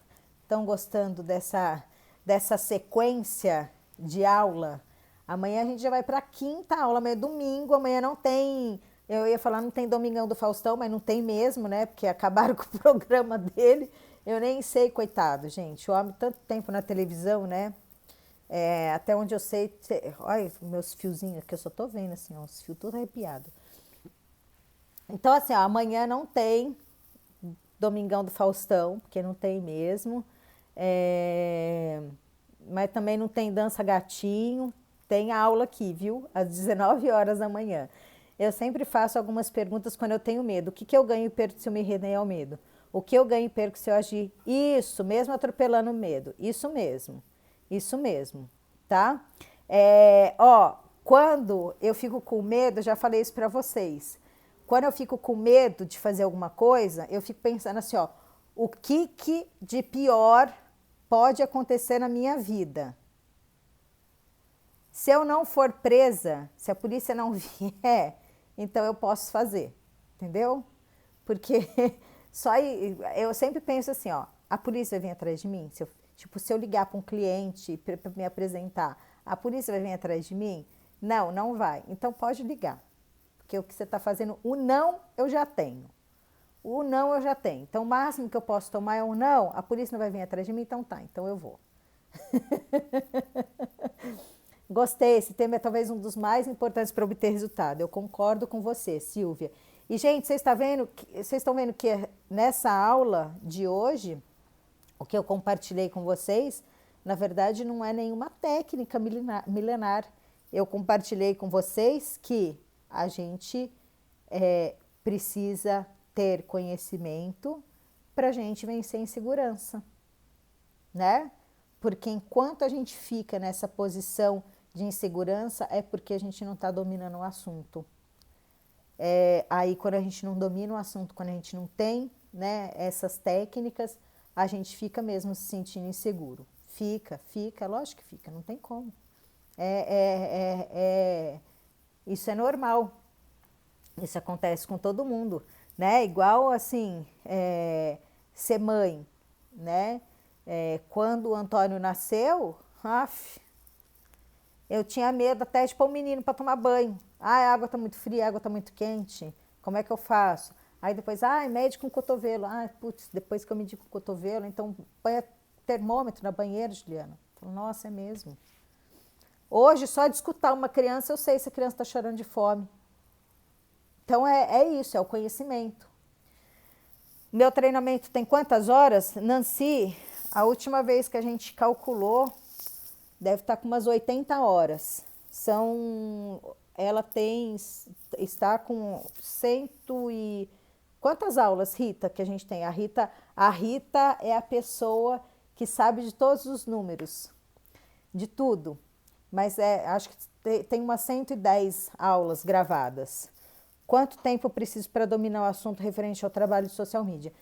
Estão gostando dessa sequência de aula? Amanhã a gente já vai para a quinta aula, amanhã é domingo, amanhã não tem, eu ia falar não tem Domingão do Faustão, mas não tem mesmo, né, porque acabaram com o programa dele, eu nem sei, coitado, gente, o homem tanto tempo na televisão, né, até onde eu sei, olha meus fiozinhos, que eu só tô vendo assim, ó, os fios tudo arrepiado. Então assim, ó, amanhã não tem Domingão do Faustão, porque não tem mesmo, mas também não tem Dança Gatinho. Tem aula aqui, viu? Às 19 horas da manhã. Eu sempre faço algumas perguntas quando eu tenho medo. O que eu ganho e perco se eu me render ao medo? O que eu ganho e perco se eu agir? Isso, mesmo atropelando o medo. Isso mesmo, tá? Quando eu fico com medo, já falei isso para vocês. Quando eu fico com medo de fazer alguma coisa, eu fico pensando assim, o que de pior pode acontecer na minha vida? Se eu não for presa, se a polícia não vier, então eu posso fazer, entendeu? Porque eu sempre penso assim, a polícia vai vir atrás de mim? Se eu ligar para um cliente para me apresentar, a polícia vai vir atrás de mim? Não, não vai. Então pode ligar, porque o que você está fazendo, o não eu já tenho. O não eu já tenho. Então o máximo que eu posso tomar é um não, a polícia não vai vir atrás de mim, então tá, então eu vou. Gostei, esse tema é talvez um dos mais importantes para obter resultado. Eu concordo com você, Silvia. E, gente, vocês estão vendo que nessa aula de hoje, o que eu compartilhei com vocês, na verdade, não é nenhuma técnica milenar. Eu compartilhei com vocês que a gente precisa ter conhecimento para a gente vencer a insegurança, né? Porque enquanto a gente fica nessa posição de insegurança, é porque a gente não está dominando o assunto. Aí quando a gente não domina o assunto, quando a gente não tem, né, essas técnicas, a gente fica mesmo se sentindo inseguro. Fica, lógico que fica, não tem como. Isso é normal. Isso acontece com todo mundo, né? Igual assim, ser mãe, né? Quando o Antônio nasceu, eu tinha medo até de pôr o menino para tomar banho. A água está muito fria, a água está muito quente. Como é que eu faço? Aí depois, mede com o cotovelo. Putz, depois que eu medi com o cotovelo, então põe termômetro na banheira, Juliana. Falei, nossa, é mesmo. Hoje, só de escutar uma criança, eu sei se a criança está chorando de fome. Então é isso, é o conhecimento. Meu treinamento tem quantas horas? Nancy, a última vez que a gente calculou, deve estar com umas 80 horas. Ela está com cento e... Quantas aulas, Rita, que a gente tem? A Rita é a pessoa que sabe de todos os números, de tudo. Mas acho que tem umas 110 aulas gravadas. Quanto tempo eu preciso para dominar o assunto referente ao trabalho de social media?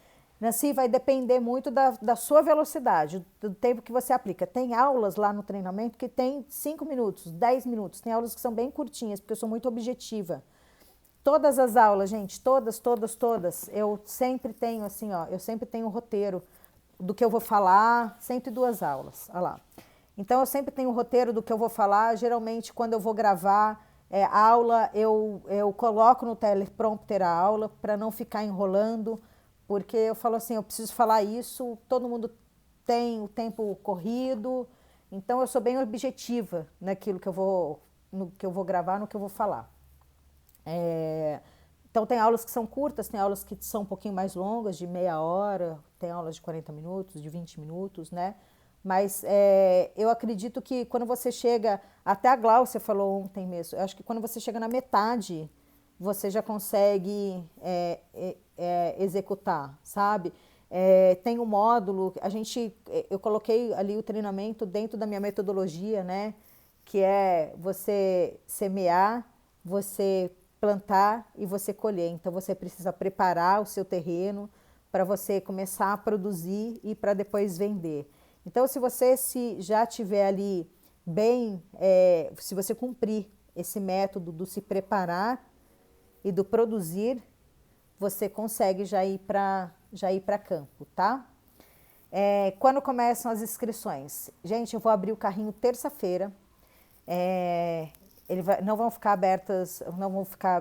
Nancy, vai depender muito da sua velocidade, do tempo que você aplica. Tem aulas lá no treinamento que tem 5 minutos, 10 minutos. Tem aulas que são bem curtinhas, porque eu sou muito objetiva. Todas as aulas, gente, todas. Eu sempre tenho assim, eu sempre tenho um roteiro do que eu vou falar, 102 aulas, olha lá. Então, eu sempre tenho um roteiro do que eu vou falar. Geralmente, quando eu vou gravar a aula, eu coloco no teleprompter a aula para não ficar enrolando, porque eu falo assim, eu preciso falar isso, todo mundo tem o tempo corrido, então eu sou bem objetiva naquilo no que eu vou gravar, no que eu vou falar. Então tem aulas que são curtas, tem aulas que são um pouquinho mais longas, de meia hora, tem aulas de 40 minutos, de 20 minutos, né? Mas eu acredito que quando você chega, até a Gláucia falou ontem mesmo, eu acho que quando você chega na metade, você já consegue executar, sabe? Tem um módulo, eu coloquei ali o treinamento dentro da minha metodologia, né? Que é você semear, você plantar e você colher. Então você precisa preparar o seu terreno para você começar a produzir e para depois vender. Então, se você já tiver ali bem, se você cumprir esse método do se preparar e do produzir, você consegue já ir para campo, tá? Quando começam as inscrições? Gente, eu vou abrir o carrinho terça-feira. Não vão ficar abertas,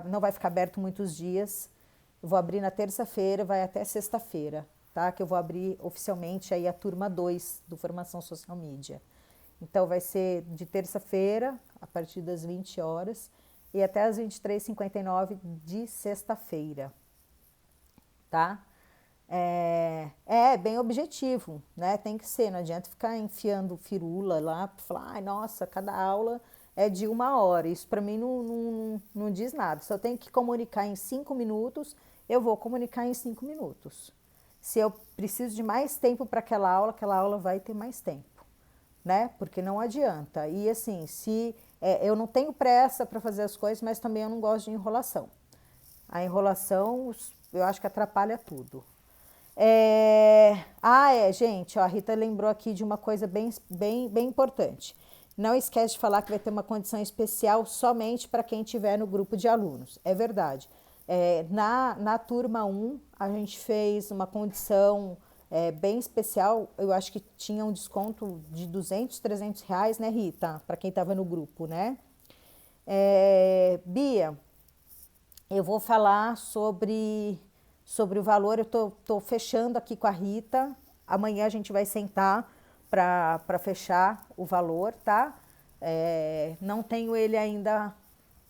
não vai ficar aberto muitos dias. Eu vou abrir na terça-feira, vai até sexta-feira, tá? Que eu vou abrir oficialmente aí a turma 2 do Formação Social Media. Então vai ser de terça-feira, a partir das 20 horas, e até as 23h59 de sexta-feira, tá? Bem objetivo, né? Tem que ser, não adianta ficar enfiando firula lá, para falar, nossa, cada aula é de 1 hora. Isso para mim não diz nada. Se eu tenho que comunicar em 5 minutos, eu vou comunicar em 5 minutos. Se eu preciso de mais tempo para aquela aula vai ter mais tempo. né? Porque não adianta. E assim, se eu não tenho pressa para fazer as coisas, mas também eu não gosto de enrolação. A enrolação, eu acho que atrapalha tudo. Gente, ó, a Rita lembrou aqui de uma coisa bem importante. Não esquece de falar que vai ter uma condição especial somente para quem estiver no grupo de alunos. É verdade. Na turma 1, a gente fez uma condição bem especial. Eu acho que tinha um desconto de 200, 300 reais, né, Rita? Para quem estava no grupo, né? Bia, eu vou falar sobre o valor. Eu tô fechando aqui com a Rita. Amanhã a gente vai sentar para fechar o valor, tá? Não tenho ele ainda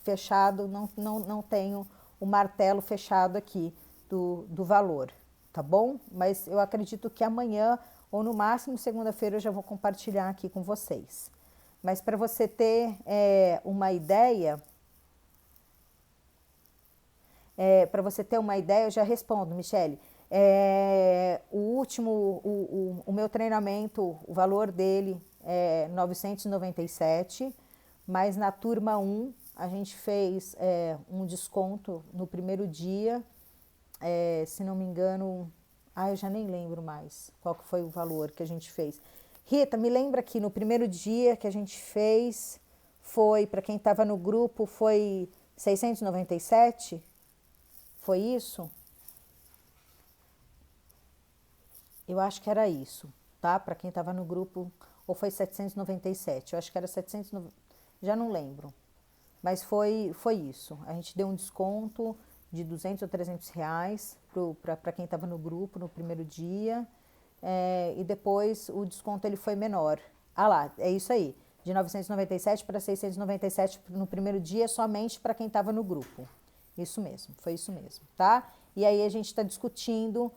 fechado, não tenho o martelo fechado aqui do valor, tá bom? Mas eu acredito que amanhã, ou no máximo segunda-feira, eu já vou compartilhar aqui com vocês. Mas para você ter uma ideia, eu já respondo, Michele. O meu treinamento, o valor dele é 997, mas na turma 1 a gente fez um desconto no primeiro dia, se não me engano, eu já nem lembro mais qual que foi o valor que a gente fez. Rita, me lembra que no primeiro dia que a gente fez, foi, para quem estava no grupo, foi 697? Foi isso? Eu acho que era isso, tá? Para quem estava no grupo, ou foi 797? Eu acho que era 790, já não lembro. Mas foi isso. A gente deu um desconto de 200 ou 300 reais para quem estava no grupo no primeiro dia. E depois o desconto ele foi menor. Lá, é isso aí. De 997 para 697 no primeiro dia, somente para quem estava no grupo. Isso mesmo, foi isso mesmo, tá? E aí a gente está discutindo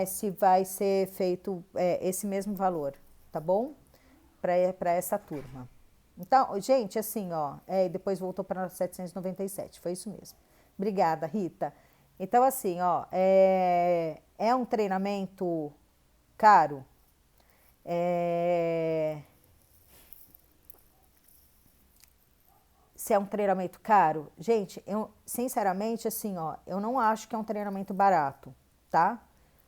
se vai ser feito esse mesmo valor, tá bom? Para essa turma. Então, gente, assim, ó, depois voltou para 797, foi isso mesmo. Obrigada, Rita. Então, assim, ó, é um treinamento caro? Se é um treinamento caro? Gente, eu, sinceramente, assim, ó, eu não acho que é um treinamento barato, tá?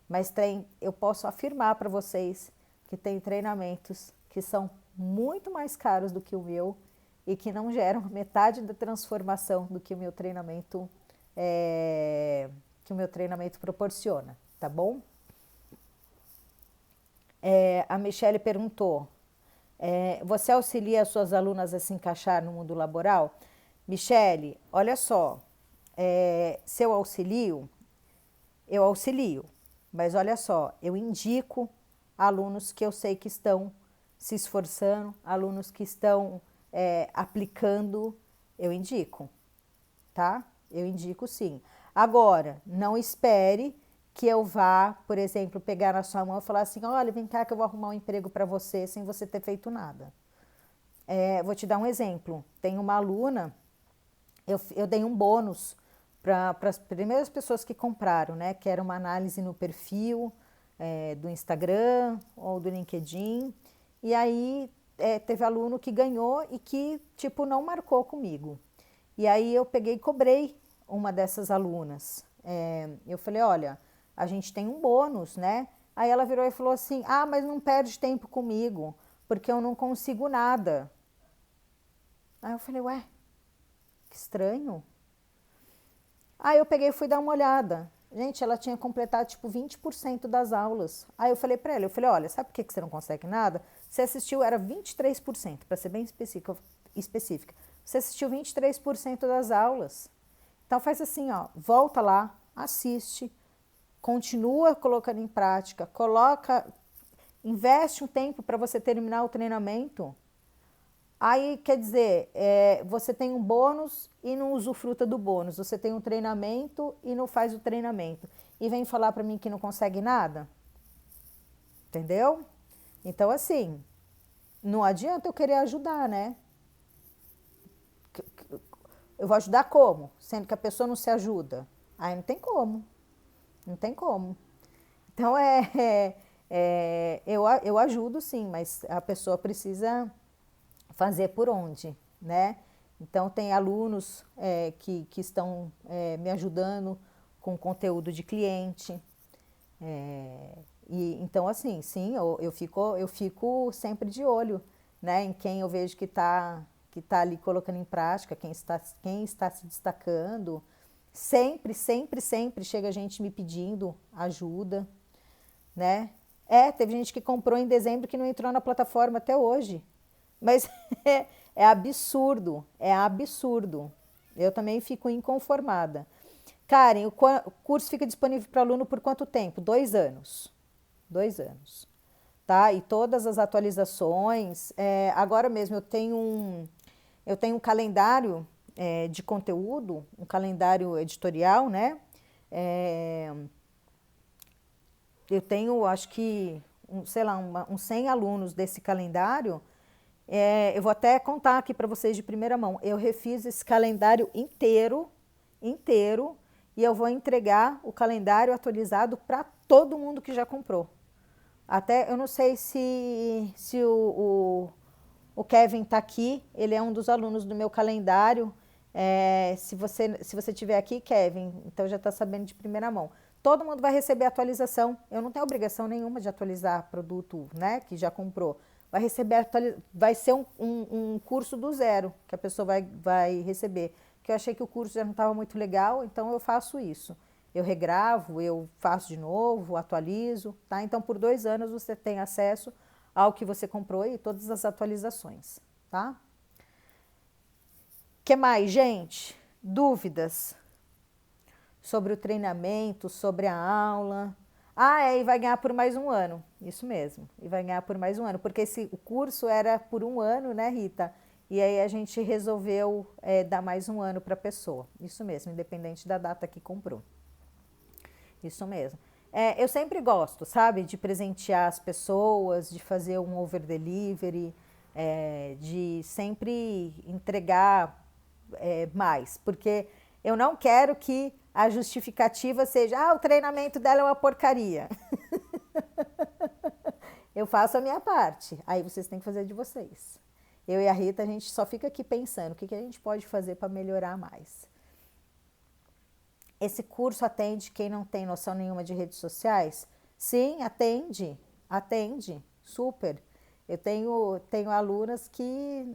Mas eu posso afirmar para vocês que tem treinamentos que são muito mais caros do que o meu e que não geram metade da transformação do que o meu treinamento proporciona, tá bom? A Michele perguntou, você auxilia as suas alunas a se encaixar no mundo laboral? Michele, olha só, se eu auxilio, mas olha só, eu indico alunos que eu sei que estão se esforçando, alunos que estão aplicando, eu indico, tá? Eu indico sim. Agora, não espere que eu vá, por exemplo, pegar na sua mão e falar assim, olha, vem cá que eu vou arrumar um emprego para você sem você ter feito nada. Vou te dar um exemplo. Tem uma aluna, eu dei um bônus para as primeiras pessoas que compraram, né? Que era uma análise no perfil do Instagram ou do LinkedIn. E aí teve aluno que ganhou e que, tipo, não marcou comigo. E aí eu peguei e cobrei uma dessas alunas. Eu falei, olha, a gente tem um bônus, né? Aí ela virou e falou assim, mas não perde tempo comigo, porque eu não consigo nada. Aí eu falei, ué, que estranho. Aí eu peguei e fui dar uma olhada. Gente, ela tinha completado tipo 20% das aulas. Aí eu falei para ela, olha, sabe por que você não consegue nada? Você assistiu, era 23%, para ser bem específica. Você assistiu 23% das aulas. Então faz assim, ó, volta lá, assiste, continua colocando em prática, investe um tempo para você terminar o treinamento. Aí, quer dizer, você tem um bônus e não usufruta do bônus. Você tem um treinamento e não faz o treinamento. E vem falar para mim que não consegue nada? Entendeu? Então, assim, não adianta eu querer ajudar, né? Eu vou ajudar como? Sendo que a pessoa não se ajuda. Aí não tem como. Não tem como. Então, Eu ajudo sim, mas a pessoa precisa fazer por onde, né? Então, tem alunos que estão me ajudando com conteúdo de cliente. Então, assim, sim, eu fico sempre de olho, né, em quem eu vejo que tá ali colocando em prática, quem está se destacando. Sempre, sempre, sempre chega gente me pedindo ajuda, né? Teve gente que comprou em dezembro que não entrou na plataforma até hoje. Mas é absurdo, é absurdo. Eu também fico inconformada. Karen, o curso fica disponível para aluno por quanto tempo? 2 anos. 2 anos. Tá? E todas as atualizações. Agora mesmo eu tenho um calendário de conteúdo, um calendário editorial, né? É, eu tenho, acho que, sei lá, uns 100 alunos desse calendário. Eu vou até contar aqui para vocês de primeira mão. Eu refiz esse calendário inteiro, inteiro, e eu vou entregar o calendário atualizado para todo mundo que já comprou. Até eu não sei se o Kevin está aqui, ele é um dos alunos do meu calendário. Se você estiver aqui, Kevin, então já está sabendo de primeira mão. Todo mundo vai receber atualização. Eu não tenho obrigação nenhuma de atualizar produto, né, que já comprou. Vai ser um curso do zero que a pessoa vai receber. Que eu achei que o curso já não estava muito legal, então eu faço isso. Eu regravo, eu faço de novo, atualizo, tá? Então, por 2 anos você tem acesso ao que você comprou e todas as atualizações, tá? Que mais, gente? Dúvidas sobre o treinamento, sobre a aula? E vai ganhar por mais um ano. Isso mesmo, e vai ganhar por mais um ano, porque o curso era por um ano, né, Rita? E aí a gente resolveu dar mais um ano para a pessoa. Isso mesmo, independente da data que comprou. Isso mesmo. Eu sempre gosto, sabe, de presentear as pessoas, de fazer um over delivery, de sempre entregar mais, porque eu não quero que a justificativa seja, o treinamento dela é uma porcaria. Eu faço a minha parte, aí vocês têm que fazer de vocês. Eu e a Rita, a gente só fica aqui pensando o que a gente pode fazer para melhorar mais. Esse curso atende quem não tem noção nenhuma de redes sociais? Sim, atende, super. Eu tenho alunas que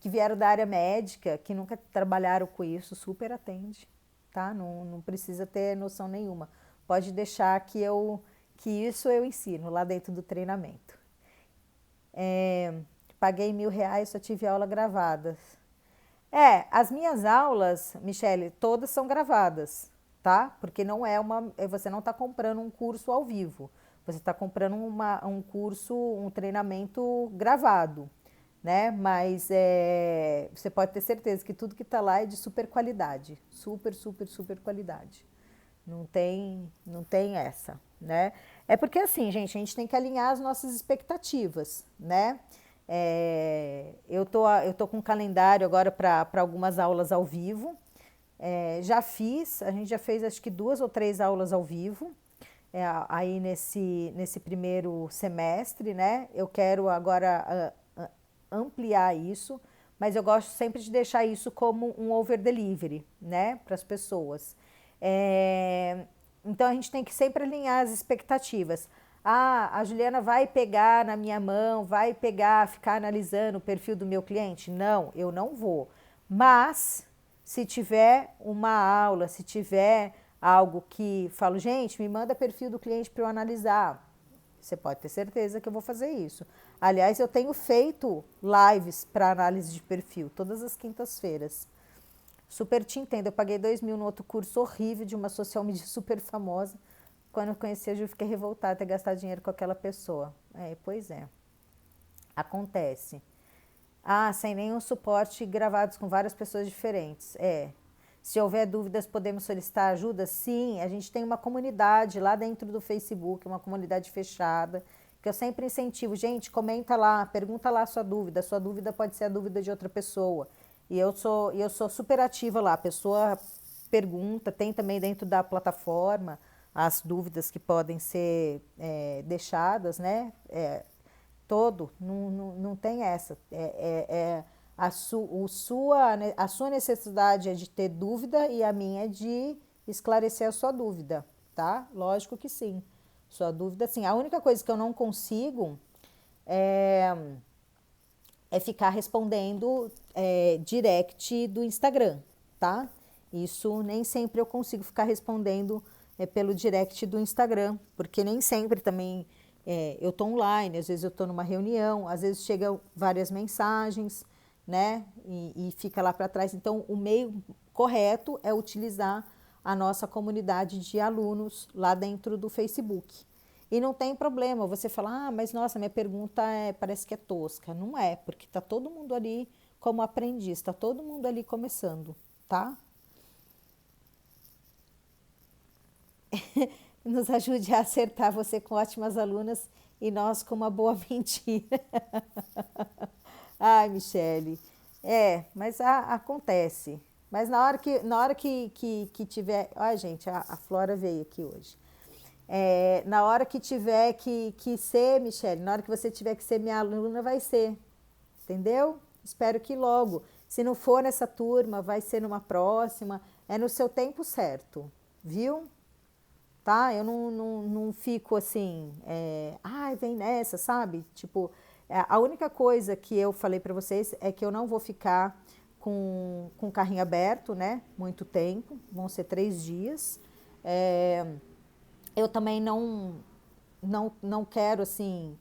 vieram da área médica, que nunca trabalharam com isso, super atende, tá? Não precisa ter noção nenhuma. Pode deixar que isso eu ensino lá dentro do treinamento. Paguei R$ 1.000, só tive aula gravada. As minhas aulas, Michele, todas são gravadas, tá? Porque você não está comprando um curso ao vivo, você está comprando um curso, um treinamento gravado, né? Mas você pode ter certeza que tudo que está lá é de super qualidade, super, super, super qualidade. Não tem essa, né? É porque assim, gente, a gente tem que alinhar as nossas expectativas, né? Eu tô com um calendário agora para algumas aulas ao vivo. A gente já fez acho que 2 ou 3 aulas ao vivo, aí nesse primeiro semestre, né? Eu quero agora ampliar isso, mas eu gosto sempre de deixar isso como um over delivery, né? Para as pessoas. Então a gente tem que sempre alinhar as expectativas. A Juliana vai pegar na minha mão, vai ficar analisando o perfil do meu cliente? Não, eu não vou. Mas, se tiver uma aula, se tiver algo que falo, gente, me manda perfil do cliente para eu analisar, você pode ter certeza que eu vou fazer isso. Aliás, eu tenho feito lives para análise de perfil, todas as quintas-feiras. Super te entendo, eu paguei 2.000 no outro curso horrível de uma social media super famosa. Quando eu conheci a Ju, fiquei revoltada de ter gastado dinheiro com aquela pessoa. Pois é. Acontece. Sem nenhum suporte, gravados com várias pessoas diferentes. Se houver dúvidas, podemos solicitar ajuda? Sim, a gente tem uma comunidade lá dentro do Facebook, uma comunidade fechada, que eu sempre incentivo. Gente, comenta lá, pergunta lá a sua dúvida. A sua dúvida pode ser a dúvida de outra pessoa. E eu sou super ativa lá. A pessoa pergunta, tem também dentro da plataforma. as dúvidas que podem ser deixadas, né? Não tem essa. A sua necessidade é de ter dúvida e a minha é de esclarecer a sua dúvida, tá? Lógico que sim. Sua dúvida, sim. A única coisa que eu não consigo é ficar respondendo direct do Instagram, tá? Isso nem sempre eu consigo ficar respondendo pelo direct do Instagram, porque nem sempre também eu tô online, às vezes eu tô numa reunião, às vezes chegam várias mensagens, né? E fica lá para trás. Então, o meio correto é utilizar a nossa comunidade de alunos lá dentro do Facebook. E não tem problema você falar, ah, mas nossa, minha pergunta parece que é tosca. Não é, porque está todo mundo ali como aprendiz, está todo mundo ali começando, tá? Nos ajude a acertar, você com ótimas alunas e nós com uma boa mentira. Ai, Michele, mas acontece. Mas na hora que tiver. Ai, gente, a Flora veio aqui hoje. Na hora que tiver que ser, Michele, na hora que você tiver que ser minha aluna, vai ser. Entendeu? Espero que logo. Se não for nessa turma, vai ser numa próxima. É no seu tempo certo, viu? Tá? Eu não fico assim, ai, vem nessa, sabe? Tipo, a única coisa que eu falei para vocês é que eu não vou ficar com o carrinho aberto, né? Muito tempo, vão ser 3 dias. Eu também não quero, assim,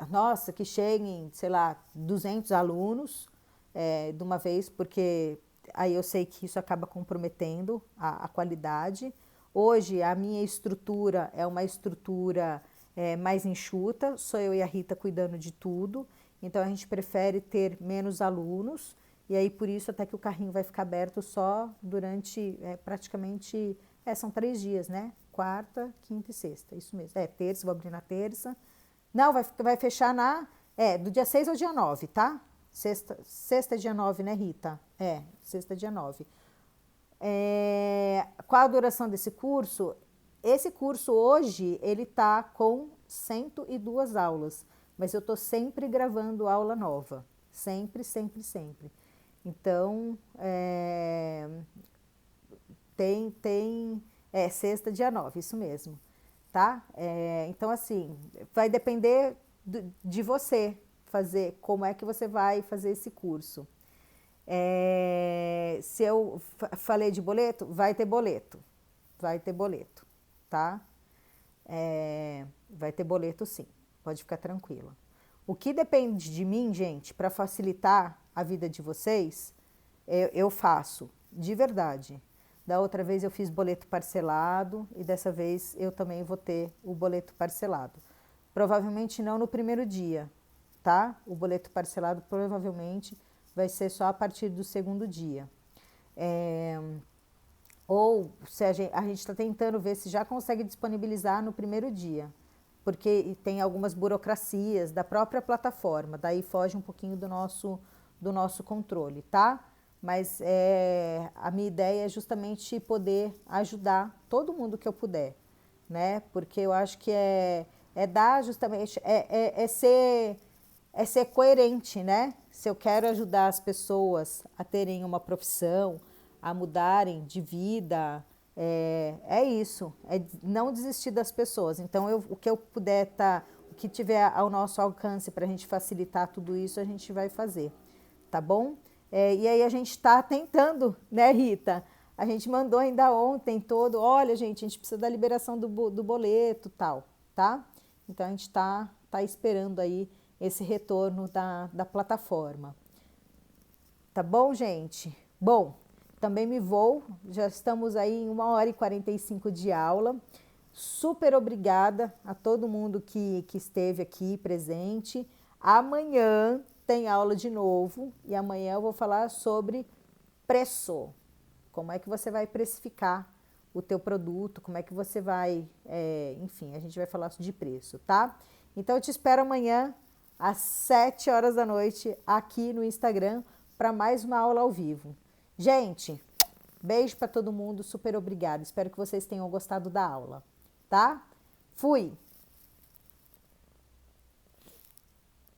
nossa, que cheguem, sei lá, 200 alunos de uma vez, porque aí eu sei que isso acaba comprometendo a qualidade. Hoje, a minha estrutura é uma estrutura mais enxuta, sou eu e a Rita cuidando de tudo, então a gente prefere ter menos alunos, e aí por isso até que o carrinho vai ficar aberto só durante praticamente, são 3 dias, né? Quarta, quinta e sexta, isso mesmo. Terça, vou abrir na terça. Não, vai fechar do dia 6 ao dia 9, tá? Sexta é dia 9, né, Rita? Sexta é dia 9. Qual a duração desse curso? Esse curso hoje, ele tá com 102 aulas, mas eu tô sempre gravando aula nova. Sempre, sempre, sempre. Então, sexta, dia 9, isso mesmo, tá? Então, assim, vai depender de você fazer, como é que você vai fazer esse curso. Se eu falei de boleto, vai ter boleto, tá? Vai ter boleto sim, pode ficar tranquila. O que depende de mim, gente, para facilitar a vida de vocês, eu faço, de verdade. Da outra vez eu fiz boleto parcelado e dessa vez eu também vou ter o boleto parcelado. Provavelmente não no primeiro dia, tá? O boleto parcelado provavelmente vai ser só a partir do segundo dia. Ou se a gente está tentando ver se já consegue disponibilizar no primeiro dia, porque tem algumas burocracias da própria plataforma, daí foge um pouquinho do nosso controle, tá? Mas a minha ideia é justamente poder ajudar todo mundo que eu puder, né? Porque eu acho que dar justamente, ser coerente, né? Se eu quero ajudar as pessoas a terem uma profissão, a mudarem de vida, é isso, não desistir das pessoas. Então, o que eu puder o que tiver ao nosso alcance para a gente facilitar tudo isso, a gente vai fazer, tá bom? E aí a gente está tentando, né, Rita? A gente mandou ainda ontem olha, gente, a gente precisa da liberação do boleto, tal, tá? Então, a gente está esperando aí esse retorno da plataforma. Tá bom, gente? Bom, também já estamos aí em 1h45 de aula. Super obrigada a todo mundo que esteve aqui presente. Amanhã tem aula de novo e amanhã eu vou falar sobre preço. Como é que você vai precificar o teu produto, como é que você vai, enfim, a gente vai falar de preço, tá? Então eu te espero amanhã às 7 horas da noite aqui no Instagram para mais uma aula ao vivo. Gente, Beijo para todo mundo, super obrigada. Espero que vocês tenham gostado da aula, tá? Fui!